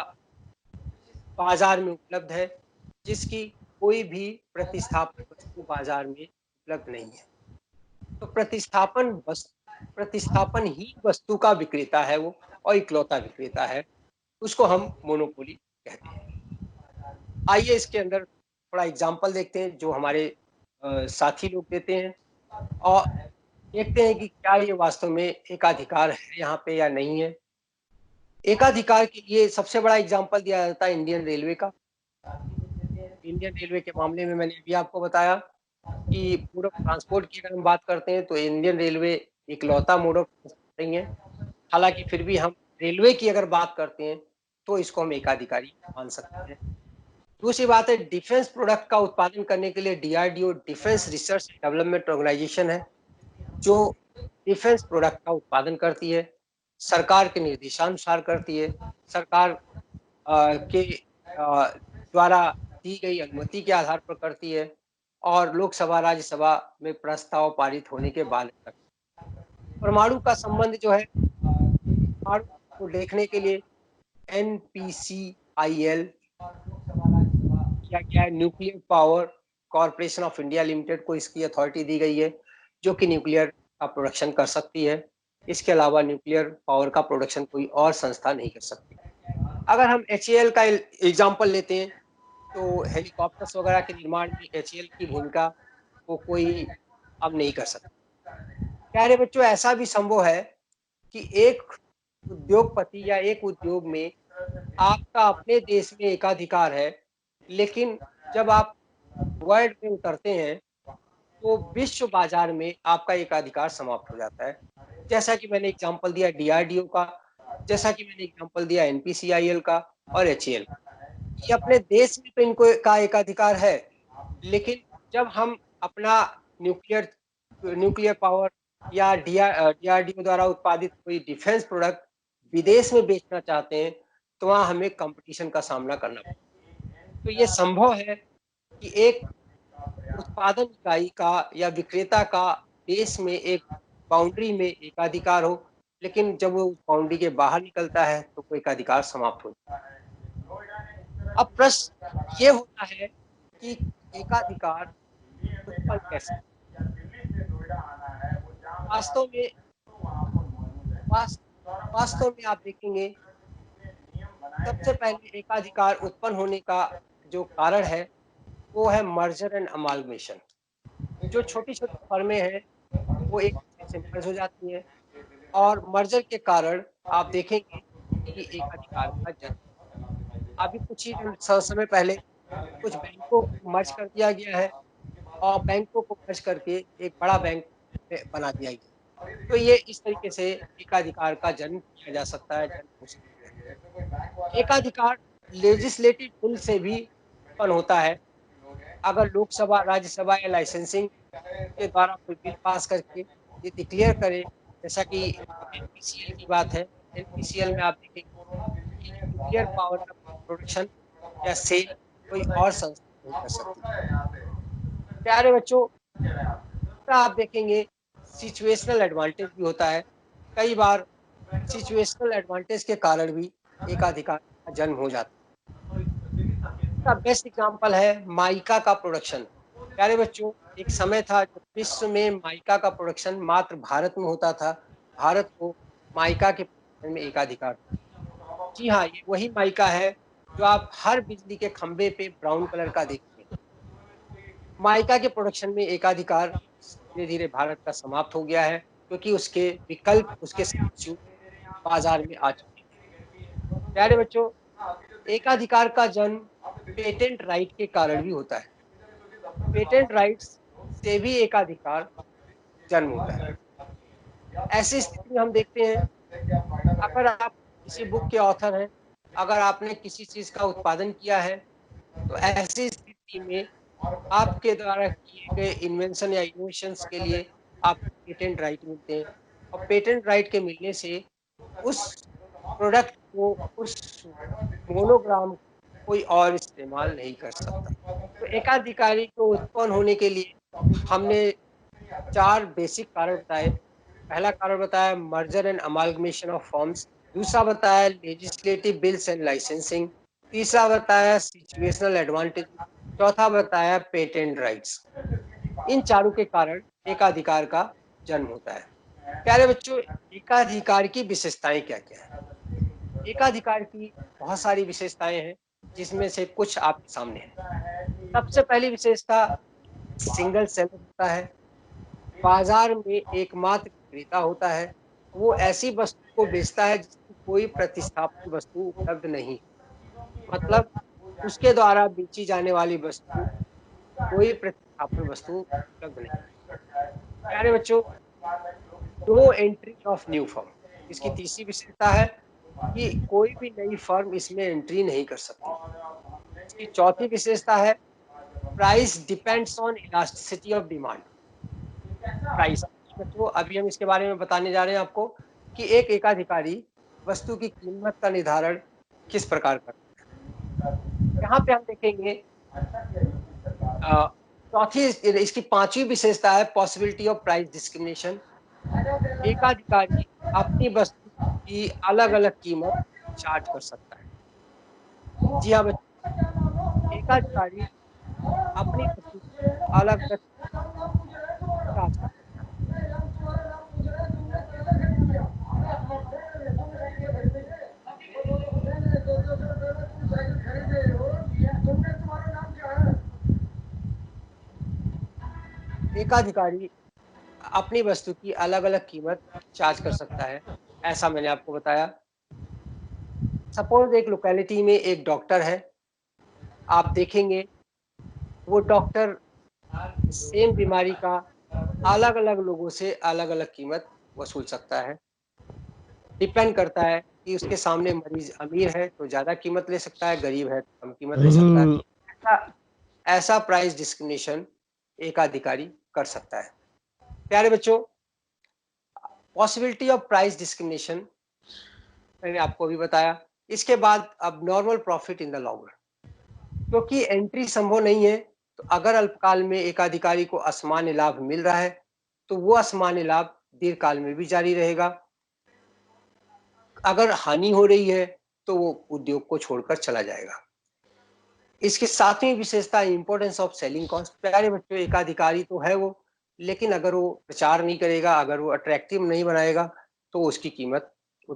बाजार में उपलब्ध है जिसकी कोई भी प्रतिस्थापन वस्तु बाजार में उपलब्ध नहीं है। तो प्रतिस्थापन ही वस्तु का विक्रेता है वो और इकलौता विक्रेता है, उसको हम मोनोपोली कहते हैं। आइए इसके अंदर थोड़ा एग्जांपल देखते हैं जो हमारे साथी लोग देते हैं और देखते हैं कि क्या ये वास्तव में एकाधिकार है यहाँ पे या नहीं है। एकाधिकार के लिए सबसे बड़ा एग्जांपल दिया जाता है इंडियन रेलवे का। इंडियन रेलवे के मामले में मैंने अभी आपको बताया कि मोड ऑफ ट्रांसपोर्ट की अगर हम बात करते हैं तो इंडियन रेलवे इकलौता मोड ऑफ ट्रांसपोर्ट नहीं है। हालांकि फिर भी हम रेलवे की अगर बात करते हैं तो इसको हम एकाधिकारी मान सकते हैं। दूसरी बात है, डिफेंस प्रोडक्ट का उत्पादन करने के लिए DRDO defence research development organisation है जो डिफेंस प्रोडक्ट का उत्पादन करती है, सरकार के निर्देशानुसार करती है, सरकार के द्वारा दी गई अनुमति के आधार पर करती है और लोकसभा राज्यसभा में प्रस्ताव पारित होने के बाद तक। परमाणु का संबंध जो है परमाणु को देखने के लिए NPCIL क्या है, nuclear power corporation of India limited को इसकी अथॉरिटी दी गई है जो कि न्यूक्लियर का प्रोडक्शन कर सकती है। इसके अलावा न्यूक्लियर पावर का प्रोडक्शन कोई और संस्था नहीं कर सकती। अगर हम HAL का एग्जांपल लेते हैं तो हेलीकॉप्टर्स वगैरह के निर्माण में HAL की भूमिका को कोई अब नहीं कर सकता। प्यारे बच्चों, ऐसा भी संभव है कि एक उद्योगपति या एक उद्योग में आपका अपने देश में एकाधिकार है, लेकिन जब आप वर्ल्ड में उतरते हैं तो विश्व बाजार में आपका एकाधिकार समाप्त हो जाता है। जैसा कि मैंने एग्जांपल दिया DRDO का, जैसा कि मैंने एग्जांपल दिया NPCIL का और HAL। ये अपने देश में तो इनको का एकाधिकार है, लेकिन जब हम अपना न्यूक्लियर पावर या DRDO द्वारा उत्पादित कोई डिफेंस प्रोडक्ट विदेश में बेचना चाहते हैं तो वहाँ हमें कंपटीशन का सामना करना पड़ता है। तो ये संभव है कि एक उत्पादन इकाई का या विक्रेता का देश में एक बाउंड्री में एकाधिकार हो, लेकिन जब वो बाउंड्री के बाहर निकलता है तो वो एकाधिकार समाप्त हो जाता है। अब प्रश्न ये होता है कि एकाधिकार उत्पन्न कैसे? वास्तव में वास्तव में आप देखेंगे, सबसे पहले एकाधिकार उत्पन्न होने का जो कारण है वो है मर्जर एंड अमालगमेशन। जो छोटी-छोटी फर्में हैं वो एक दूसरे से मर्ज हो जाती हैं और मर्जर के कारण आप देखेंगे कि एकाधिकार का जन्म। अभी कुछ ही समय पहले कुछ बैंकों को मर्ज कर दिया गया है और बैंकों को मर्ज करके एक बड़ा बैंक बना दिया गया। तो ये इस तरीके से एकाधिकार का जन्म किया जा सकता है, जन्म हो सकता है। एकाधिकार लेजिस्लेटिव बिल से भी उत्पन्न होता है। अगर लोकसभा, राज्यसभा या लाइसेंसिंग के द्वारा कोई बिल पास करके ये डिक्लेयर करे, जैसा कि एनपीसीएल की बात है। एनपीसीएल में आप देखेंगे कि न्यूक्लियर पावर का प्रोडक्शन या सेल कोई और संस्था नहीं कर सकती। प्यारे बच्चों, आप देखेंगे सिचुएशनल एडवांटेज भी होता है। कई बार सिचुएशनल एडवांटेज के कारण भी एकाधिकार का जन्म हो जाता है। इसका बेस्ट एग्जांपल है माइका का प्रोडक्शन। प्यारे बच्चों, एक समय था जब विश्व में माइका का प्रोडक्शन मात्र भारत में होता था। भारत को माइका के प्रोडक्शन में एकाधिकार था। जी हाँ, ये वही माइका है जो आप हर बिजली के खंभे पे ब्राउन कलर का देखते हैं। माइका के प्रोडक्शन में एकाधिकार धीरे-धीरे भारत का समाप्त हो गया है, क्योंकि उसके विकल्प, उसके सब्स्टिट्यूट बाजार में आ चुके हैं। प्यारे बच्चों, एकाधिकार का जन्म पेटेंट राइट के कारण भी होता है। पेटेंट राइट्स से भी एकाधिकार जन्म होता है। ऐसी स्थिति में हम देखते हैं, अगर आप किसी बुक के ऑथर हैं, अगर आपने किसी चीज का उत्पादन किया है, तो ऐसी स्थिति में आपके द्वारा किए गए इन्वेंशन या इनोवेशंस के लिए आपको पेटेंट राइट मिलते हैं और पेटेंट राइट के मिलने से उस प्रोडक्ट को, उस मोनोग्राम कोई और इस्तेमाल नहीं कर सकता। तो एकाधिकारी को उत्पन्न होने के लिए हमने 4 बेसिक कारण बताए। पहला कारण बताया merger and amalgamation of firms, दूसरा बताया लेजिस्लेटिव बिल्स एंड लाइसेंसिंग, तीसरा बताया सिचुएशनल एडवांटेज, चौथा बताया पेटेंट राइट्स। इन चारों के कारण एकाधिकार का जन्म होता है। प्यारे बच्चों, एकाधिकार की विशेषताएं क्या-क्या हैं? एकाधिकार की बहुत सारी विशेषताएं हैं, जिसमें से कुछ आपके सामने हैं। सबसे पहली विशेषता सिंगल सेलर होता है। बाजार में एकमात्र विक्रेता होता है। वो ऐसी वस्तु को बेचता है जिसकी कोई प्रतिस्थापन वस्तु उपलब्ध नहीं। मतलब उसके द्वारा बेची जाने वाली वस्तु कोई प्रतिस्थापन वस्तु उपलब्ध नहीं। प्यारे बच्चों, no entry of new firm, इसकी तीसरी विशेषता है कि कोई भी नई फर्म इसमें एंट्री नहीं कर सकती। इसकी चौथी विशेषता है price depends on elasticity of demand. Price, बच्चों अभी हम इसके बारे में बताने जा रहे हैं आपको कि एक एकाधिकारी वस्तु की कीमत का निर्धारण किस प्रकार करता है। यहाँ पे हम देखेंगे चौथी, इसकी पांचवी विशेषता है पॉसिबिलिटी ऑफ प्राइस डिस्क्रिमिनेशन। एकाधिकारी अपनी वस्तु की अलग-अलग कीमत चार्ज कर सकता है। जी हाँ बच्चों, एकाधिकारी अपनी वस्तु की अलग-अलग चार्ज कर सकता है। एकाधिकारी अपनी वस्तु की अलग-अलग कीमत चार्ज कर सकता है, ऐसा मैंने आपको बताया। सपोज एक लोकेलिटी में एक डॉक्टर है, आप देखेंगे वो डॉक्टर सेम बीमारी का अलग-अलग लोगों से अलग-अलग कीमत वसूल सकता है। डिपेंड करता है कि उसके सामने मरीज अमीर है तो ज़्यादा कीमत ले सकता है, गरीब है तो कम कीमत ले सकता है। ऐसा प्राइस डिस्क्रिमिनेशन एकाधिकारी कर सकता है। प्यारे बच्चों, पॉसिबिलिटी ऑफ प्राइस डिस्क्रिमिनेशन मैंने आपको अभी बताया। इसके बाद अब normal profit in the long run, क्योंकि एंट्री संभव नहीं है, तो अगर अल्पकाल में एकाधिकारी को असामान्य लाभ मिल रहा है, तो वो असामान्य लाभ दीर्घकाल में भी जारी रहेगा। अगर हानि हो रही है तो वो उद्योग को छोड़कर चला जाएगा। इसकी सातवीं विशेषता इंपॉर्टेंस ऑफ सेलिंग कॉस्ट। प्यारे बच्चों, एकाधिकारी तो है वो, लेकिन अगर वो प्रचार नहीं करेगा, अगर वो अट्रैक्टिव नहीं बनाएगा, तो उसकी कीमत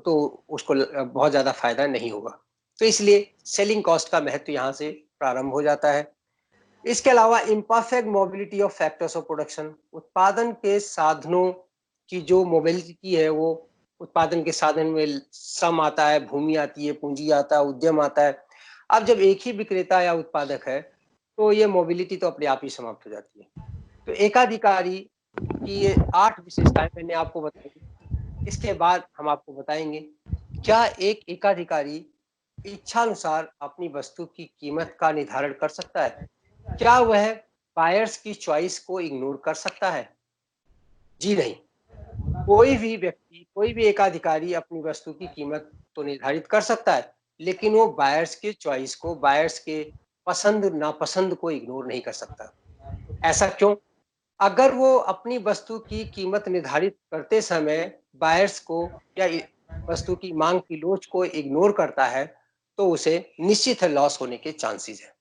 तो उसको बहुत ज्यादा फायदा नहीं होगा। तो इसलिए सेलिंग कॉस्ट का महत्व यहाँ से प्रारंभ हो जाता है। इसके अलावा imperfect mobility of factors of production, उत्पादन के साधनों की जो मोबिलिटी है, वो उत्पादन के साधन में श्रम आता है, भूमि आती है, पूंजी आता है, उद्यम आता है। अब जब एक ही विक्रेता या उत्पादक है तो ये मोबिलिटी तो अपने आप ही समाप्त हो जाती है। तो एकाधिकारी की ये 8 विशेषताएं मैंने आपको बताई। इसके बाद हम आपको बताएंगे क्या एक एकाधिकारी इच्छानुसार अपनी वस्तु की कीमत का निर्धारण कर सकता है? क्या वह बायर्स की चॉइस को इग्नोर कर सकता है? जी नहीं। कोई भी व्यक्ति, कोई भी एकाधिकारी अपनी वस्तु की कीमत तो निर्धारित कर सकता है, लेकिन वो बायर्स के चॉइस को, बायर्स के पसंद नापसंद को इग्नोर नहीं कर सकता। ऐसा क्यों? अगर वो अपनी वस्तु की कीमत निर्धारित करते समय बायर्स को या वस्तु की मांग की लोच को इग्नोर करता है, तो उसे निश्चित है लॉस होने के चांसेस है।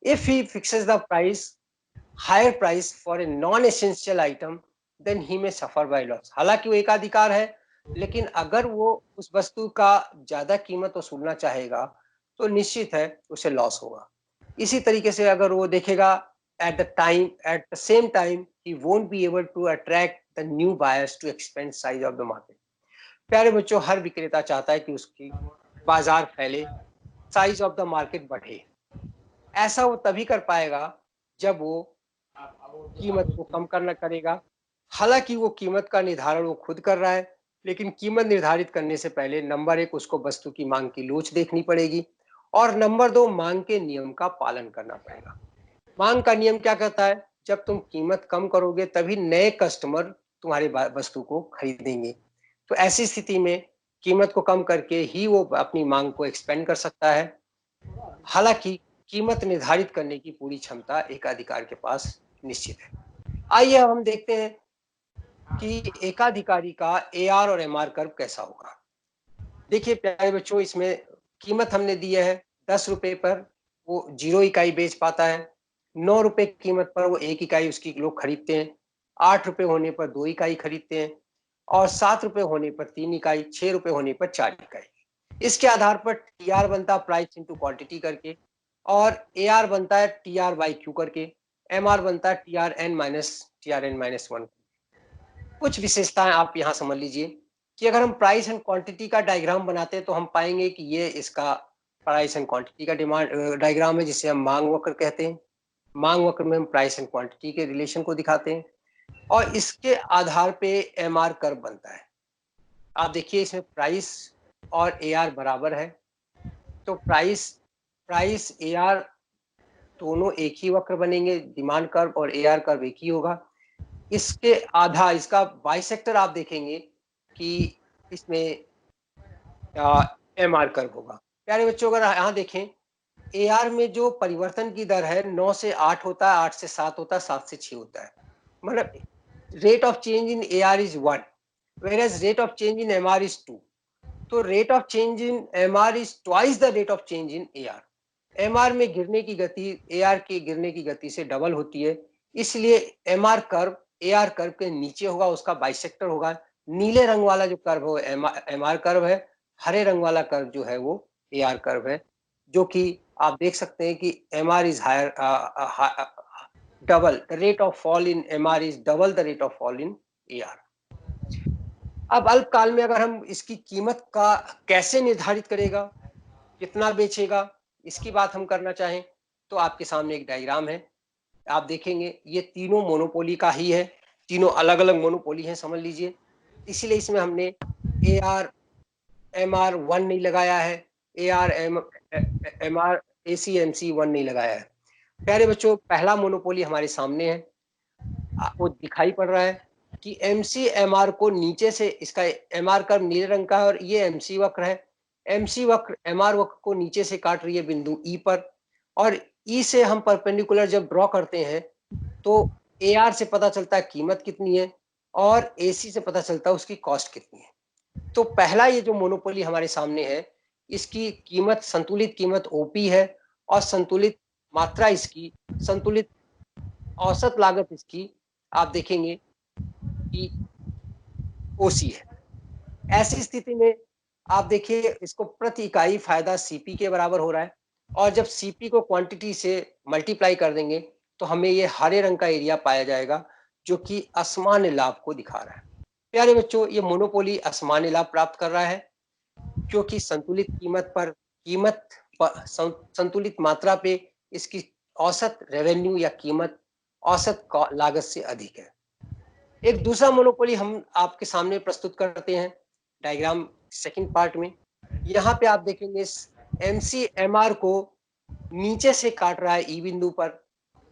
If he fixes the higher price for a non-essential item, then he may suffer by loss. हालांकि वो एकाधिकार है, लेकिन अगर वो उस वस्तु का ज्यादा कीमत वसूलना चाहेगा तो निश्चित है उसे लॉस होगा। इसी तरीके से अगर वो देखेगा at the same time he won't be able to attract the new buyers to expand size of the market. प्यारे बच्चों, हर विक्रेता चाहता है कि उसकी बाजार फैले, साइज ऑफ द मार्केट बढ़े। ऐसा वो तभी कर पाएगा जब वो कीमत को कम करना करेगा। हालांकि वो कीमत का निर्धारण वो खुद कर रहा है, लेकिन कीमत निर्धारित करने से पहले नंबर 1 उसको वस्तु की मांग की लोच देखनी पड़ेगी, और नंबर 2 मांग के नियम का पालन करना पड़ेगा। मांग का नियम क्या कहता है? जब तुम कीमत कम करोगे तभी नए कस्टमर तुम्हारी वस्तु को खरीदेंगे। तो ऐसी स्थिति में कीमत को कम करके ही वो अपनी मांग को एक्सपेंड कर सकता है। हालांकि कीमत निर्धारित करने की पूरी क्षमता एकाधिकार के पास निश्चित है। आइए हम देखते हैं कि एकाधिकारी का AR और MR कर्व कैसा होगा। देखिए प्यारे बच्चों, इसमें कीमत हमने दी है 10 रुपए पर वो 0 इकाई बेच पाता है, 9 रुपए कीमत पर वो 1 इकाई उसकी लोग खरीदते हैं, 8 रुपए होने पर 2 इकाई खरीदते हैं, और 7 रुपए होने पर 3 इकाई, 6 रुपए होने पर 4 इकाई। इसके आधार पर TR बनता प्राइस इंटू क्वांटिटी करके, और AR बनता है TR बाई Q करके, MR बनता है TRN माइनस 1। कुछ विशेषताएं आप यहाँ समझ लीजिए कि अगर हम प्राइस एंड क्वांटिटी का डायग्राम बनाते हैं तो हम पाएंगे कि ये इसका प्राइस एंड क्वांटिटी का डायग्राम है, जिसे हम मांग वक्र कहते हैं। मांग वक्र में हम प्राइस एंड क्वांटिटी के रिलेशन को दिखाते हैं, और इसके आधार पे MR कर्व बनता है। आप देखिए इसमें प्राइस और AR बराबर है, तो प्राइस AR दोनों एक ही वक्र बनेंगे, डिमांड कर्व और AR कर्व एक ही होगा। इसके आधा, इसका बाइसेक्टर आप देखेंगे कि इसमें MR कर्व होगा। प्यारे बच्चों, अगर यहाँ देखें AR में जो परिवर्तन की दर है 9 से 8 होता है, 8 से 7 होता है, 7 से 6 होता है। मतलब rate of change in AR is 1, whereas rate of change in MR is 2। तो rate of change in MR is twice the rate of change in AR। MR में गिरने की गति AR के गिरने की गति से डबल होती है, इसलिए MR कर्व AR कर्व के नीचे होगा, उसका बाइसेक्टर होगा। नीले रंग वाला जो कर्व है वो MR कर्व है, हरे रंग वाला कर्व जो है वो AR कर्व है, जो कि आप देख सकते हैं कि MR is higher, double the rate of fall in MR is double the rate of fall in AR। अब अल्पकाल में अगर हम इसकी कीमत का कैसे निर्धारित करेगा, कितना बेचेगा, इसकी बात हम करना चाहें तो आपके सामने एक डायग्राम है। आप देखेंगे ये तीनों मोनोपोली का ही है, तीनों अलग अलग मोनोपोली हैं, समझ लीजिए। इसलिए इसमें हमने AR MR 1 नहीं लगाया है, AR MR ACMC 1 नहीं लगाया है। प्यारे बच्चों, पहला मोनोपोली हमारे सामने है, आपको दिखाई पड़ रहा है कि MC MR को नीचे से, इसका MR कर्व नीले रंग का है और ये MC वक्र है। MC वक्र MR वक्र को नीचे से काट रही है बिंदु E पर, और E से हम परपेंडिकुलर जब ड्रॉ करते हैं तो AR से पता चलता है कीमत कितनी है, और एसी से पता चलता है उसकी कॉस्ट कितनी है। तो पहला ये जो मोनोपोली हमारे सामने है, इसकी कीमत, संतुलित कीमत ओपी है और संतुलित मात्रा इसकी, संतुलित औसत लागत इसकी आप देखेंगे कि ओसी है। ऐसी स्थिति में आप देखिए इसको प्रति इकाई फायदा सीपी के बराबर हो रहा है, और जब सीपी को क्वांटिटी से मल्टीप्लाई कर देंगे तो हमें ये हरे रंग का एरिया पाया जाएगा जो कि असामान्य लाभ को दिखा रहा है। प्यारे बच्चों, ये मोनोपोली असामान्य लाभ प्राप्त कर रहा है क्योंकि संतुलित संतुलित मात्रा पे इसकी औसत रेवेन्यू या कीमत औसत लागत से अधिक है। एक दूसरा मोनोपोली हम आपके सामने प्रस्तुत करते हैं डायग्राम सेकंड पार्ट में। यहाँ पे आप देखेंगे एमसीएमआर को नीचे से काट रहा है ई बिंदु पर,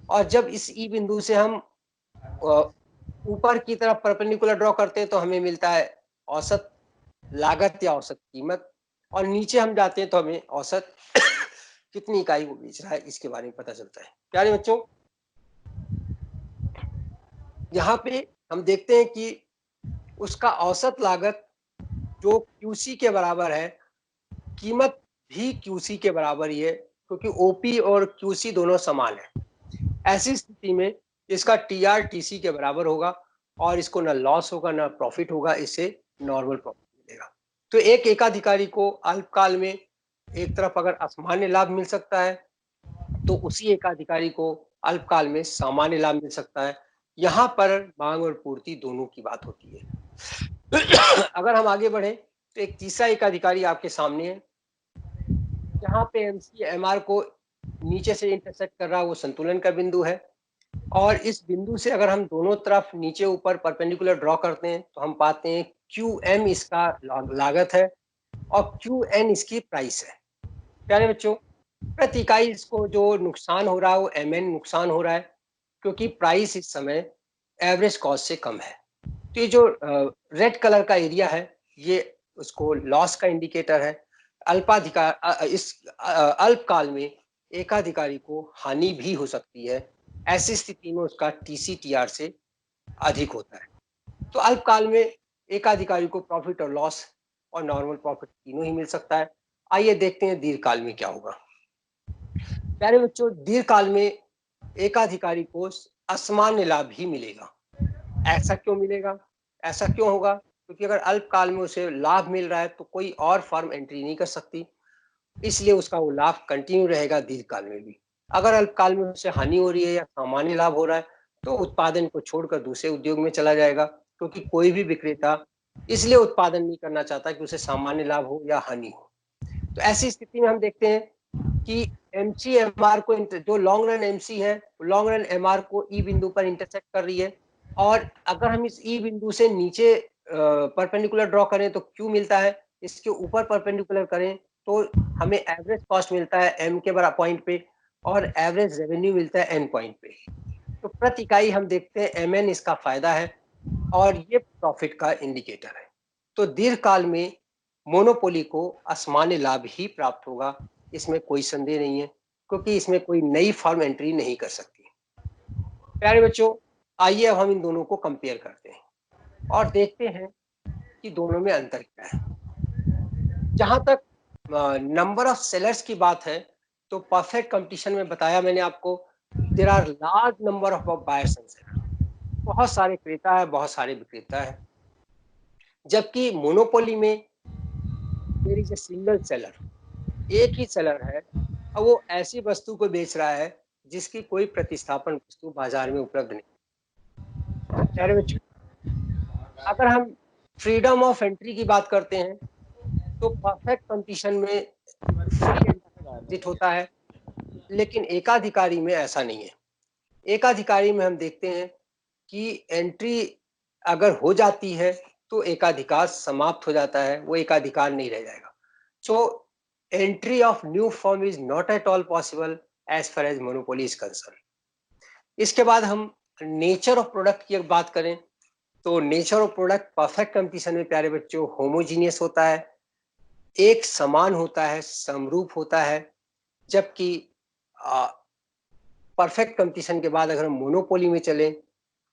और जब इस ई बिंदु से हम ऊपर की तरफ परपेंडिकुलर ड्रॉ करते हैं तो हमें मिलता है औसत लागत या औसत कीमत, और नीचे हम जाते हैं तो हमें औसत कितनी इकाई वो बेच रहा है इसके बारे में पता चलता है। प्यारे बच्चों, यहाँ पे हम देखते हैं कि उसका औसत लागत जो क्यूसी के बराबर है, कीमत भी क्यूसी के बराबर ही है क्योंकि ओपी और क्यूसी दोनों समान है। ऐसी स्थिति में इसका टीआर टीसी के बराबर होगा और इसको ना लॉस होगा ना प्रॉफिट होगा, इससे नॉर्मल प्रॉफिट मिलेगा। तो एक एकाधिकारी को अल्पकाल में एक तरफ अगर असामान्य लाभ मिल सकता है तो उसी एकाधिकारी को अल्पकाल में सामान्य लाभ मिल सकता है। यहाँ पर मांग और पूर्ति दोनों की बात होती है। अगर हम आगे बढ़े तो एक तीसरा एकाधिकारी आपके सामने है, जहाँ पे एमसीएमआर को नीचे से इंटरसेक्ट कर रहा है, वो संतुलन का बिंदु है, और इस बिंदु से अगर हम दोनों तरफ नीचे ऊपर परपेंडिकुलर ड्रॉ करते हैं तो हम पाते हैं QM इसका लागत है और QN इसकी प्राइस है। प्यारे बच्चों, प्रति इकाई इसको जो नुकसान हो रहा है वो MN नुकसान हो रहा है क्योंकि प्राइस इस समय एवरेज कॉस्ट से कम है। तो ये जो रेड कलर का एरिया है ये उसको लॉस का इंडिकेटर है। इस अल्पकाल में एकाधिकारी को हानि भी हो सकती है। ऐसी स्थिति में उसका TCTR से अधिक होता है। तो अल्पकाल में एकाधिकारी को प्रॉफिट और लॉस और नॉर्मल प्रॉफिट तीनों ही मिल सकता है। आइए देखते हैं दीर्घकाल में क्या होगा। प्यारे बच्चों, दीर्घकाल में एकाधिकारी को असामान्य लाभ ही मिलेगा। ऐसा क्यों मिलेगा? ऐसा क्यों होगा? क्योंकि अगर अल्पकाल में उसे लाभ मिल रहा है तो कोई और फर्म एंट्री नहीं कर सकती, इसलिए उसका वो लाभ कंटिन्यू रहेगा दीर्घकाल में भी। अगर अल्पकाल में उसे हानि हो रही है या सामान्य लाभ हो रहा है तो उत्पादन को छोड़कर दूसरे उद्योग में चला जाएगा, क्योंकि कोई भी विक्रेता इसलिए उत्पादन नहीं करना चाहता कि उसे सामान्य लाभ हो या हानि हो। तो ऐसी स्थिति में हम देखते हैं कि एमसीएमआर को, जो लॉन्ग रन एमसी है, लॉन्ग रन एमआर को ई बिंदु पर इंटरसेक्ट कर रही है, और अगर हम इस ई बिंदु से नीचे परपेंडिकुलर ड्रॉ करें तो क्यू मिलता है, इसके ऊपर परपेंडिकुलर करें तो हमें एवरेज कॉस्ट मिलता है एम के बराबर पॉइंट पे और एवरेज रेवेन्यू मिलता है एन पॉइंट पे। तो प्रति इकाई हम देखते हैं एमएन इसका फायदा है और ये प्रॉफिट का इंडिकेटर है। तो दीर्घकाल में मोनोपोली को असामान्य लाभ ही प्राप्त होगा, इसमें कोई संदेह नहीं है, क्योंकि इसमें कोई नई फर्म एंट्री नहीं कर सकती। प्यारे बच्चों, आइए अब हम इन दोनों को कंपेयर करते हैं और देखते हैं कि दोनों में अंतर क्या है। जहां तक नंबर ऑफ सेलर्स की बात है तो परफेक्ट कंपटीशन में बताया मैंने आपको, there are large number of buyers and sellers, बहुत सारे क्रेता है, बहुत सारे विक्रेता है। जबकि मोनोपोली में there is a single seller, एक ही सेलर है और वो ऐसी वस्तु को बेच रहा है जिसकी कोई प्रतिस्थापन वस्तु बाजार में उपलब्ध नहीं। अगर हम फ्रीडम ऑफ एंट्री की बात करते हैं तो परफेक्ट कंपटीशन में फ्री एग्जिट होता है, लेकिन एकाधिकारी में ऐसा नहीं है। एकाधिकारी में हम देखते हैं कि एंट्री अगर हो जाती है तो एकाधिकार समाप्त हो जाता है, वो एकाधिकार नहीं रह जाएगा। So entry of new firm is not at all possible as far as monopoly is concern. इसके बाद हम नेचर ऑफ प्रोडक्ट की बात करें तो nature of product perfect competition में प्यारे बच्चों होमोजीनियस होता है, एक समान होता है, समरूप होता है। जबकि परफेक्ट कंपटीशन के बाद अगर हम मोनोपोली में चलें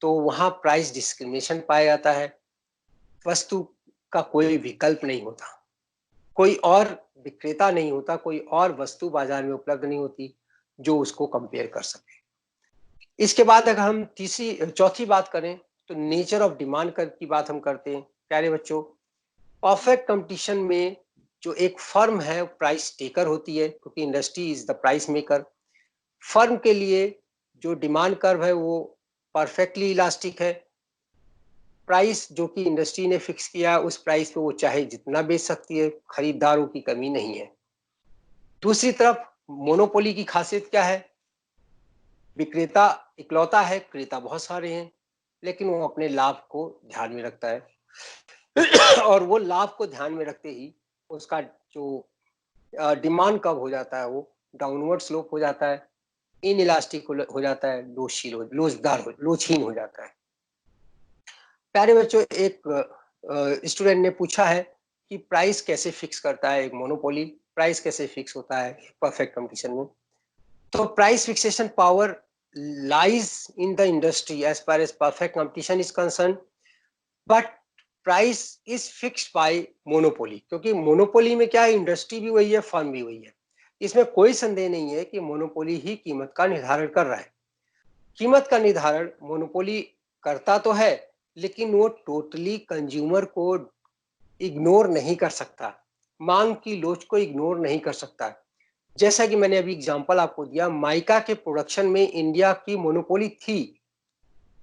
तो वहां प्राइस डिस्क्रिमिनेशन पाया जाता है, वस्तु का कोई विकल्प नहीं होता, कोई और विक्रेता नहीं होता, कोई और वस्तु बाजार में उपलब्ध नहीं होती जो उसको कंपेयर कर सके। इसके बाद अगर हम चौथी बात करें तो नेचर ऑफ डिमांड की बात हम करते हैं। प्यारे बच्चों, परफेक्ट कंपटीशन में जो एक फर्म है प्राइस टेकर होती है, क्योंकि industry is the price maker. Firm के लिए जो डिमांड कर्व है वो परफेक्टली इलास्टिक है। प्राइस जो कि इंडस्ट्री ने फिक्स किया उस प्राइस पे वो चाहे जितना बेच सकती है, खरीदारों की कमी नहीं है। दूसरी तरफ मोनोपोली की खासियत क्या है? विक्रेता इकलौता है, क्रेता बहुत सारे हैं, लेकिन वो अपने लाभ को ध्यान में रखता है और वो लाभ को ध्यान में रखते ही उसका जो डिमांड कब हो जाता है वो डाउनवर्ड स्लोप हो जाता है, इन इलास्टिक हो जाता है, लोचहीन हो जाता है। प्यारे बच्चों, एक स्टूडेंट ने पूछा है कि प्राइस कैसे फिक्स करता है एक मोनोपोली, प्राइस कैसे फिक्स होता है परफेक्ट कंपटीशन में। तो price fixation power lies in the industry as far as perfect competition is concerned, but price is fixed by monopoly। क्योंकि मोनोपोली में क्या है, इंडस्ट्री भी वही है, फर्म भी वही है। इसमें कोई संदेह नहीं है कि मोनोपोली ही कीमत का निर्धारण कर रहा है। कीमत का निर्धारण मोनोपोली करता तो है, लेकिन वो टोटली कंज्यूमर को इग्नोर नहीं कर सकता, मांग की लोच को इग्नोर नहीं कर सकता। जैसा कि मैंने अभी एग्जांपल आपको दिया, माइका के प्रोडक्शन में इंडिया की मोनोपोली थी,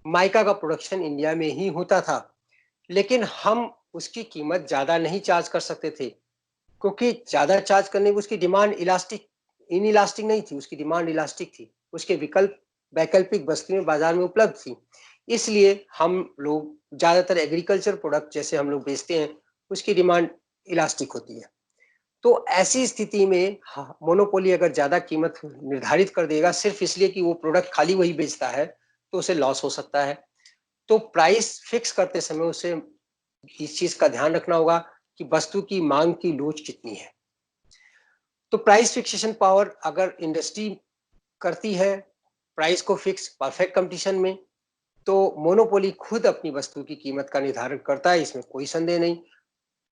माइका का प्रोडक्शन इंडिया में ही होता था, लेकिन हम उसकी कीमत ज्यादा नहीं चार्ज कर सकते थे, क्योंकि ज्यादा चार्ज करने की उसकी डिमांड इनइलास्टिक नहीं थी, उसकी डिमांड इलास्टिक थी, उसके वैकल्पिक वस्तुएं बाजार में उपलब्ध थी। इसलिए हम लोग ज्यादातर एग्रीकल्चर प्रोडक्ट जैसे हम लोग बेचते हैं, उसकी डिमांड इलास्टिक होती है। तो ऐसी स्थिति में मोनोपोली अगर ज्यादा कीमत निर्धारित कर देगा सिर्फ इसलिए कि वो प्रोडक्ट खाली वही बेचता है, तो उसे लॉस हो सकता है। तो प्राइस फिक्स करते समय उसे इस चीज का ध्यान रखना होगा कि वस्तु की मांग की लोच कितनी है। तो प्राइस फिक्सेशन पावर अगर इंडस्ट्री करती है प्राइस को फिक्स परफेक्ट कंपटीशन में, तो मोनोपोली खुद अपनी वस्तु की कीमत का निर्धारण करता है, इसमें कोई संदेह नहीं।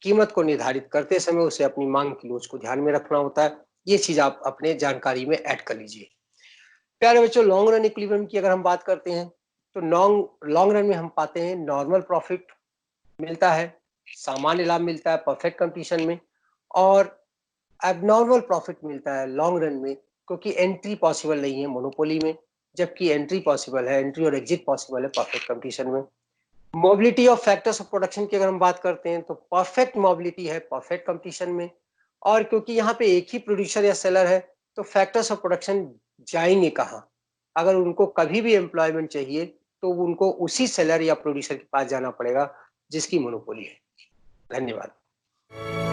कीमत को निर्धारित करते समय उसे अपनी मांग की लोच को ध्यान में रखना होता है। ये चीज आप अपने जानकारी में ऐड कर लीजिए। प्यारे बच्चों, लॉन्ग रन इक्विलिब्रियम की अगर हम बात करते हैं तो लॉन्ग रन में हम पाते हैं नॉर्मल प्रॉफिट मिलता है, सामान्य लाभ मिलता है परफेक्ट कंपटीशन में, और एबनॉर्मल प्रॉफिट मिलता है लॉन्ग रन में, क्योंकि एंट्री पॉसिबल नहीं है मोनोपोली में, जबकि एंट्री पॉसिबल है, एंट्री और एग्जिट पॉसिबल है परफेक्ट कंपटीशन में। Mobility of factors of production की अगर हम बात करते हैं तो परफेक्ट मोबिलिटी है परफेक्ट कंपटीशन में, और क्योंकि यहाँ पे एक ही प्रोड्यूसर या सेलर है तो फैक्टर्स ऑफ प्रोडक्शन जाएंगे कहाँ? अगर उनको कभी भी एम्प्लॉयमेंट चाहिए तो उनको उसी सेलर या प्रोड्यूसर के पास जाना पड़ेगा जिसकी मोनोपोली है। धन्यवाद।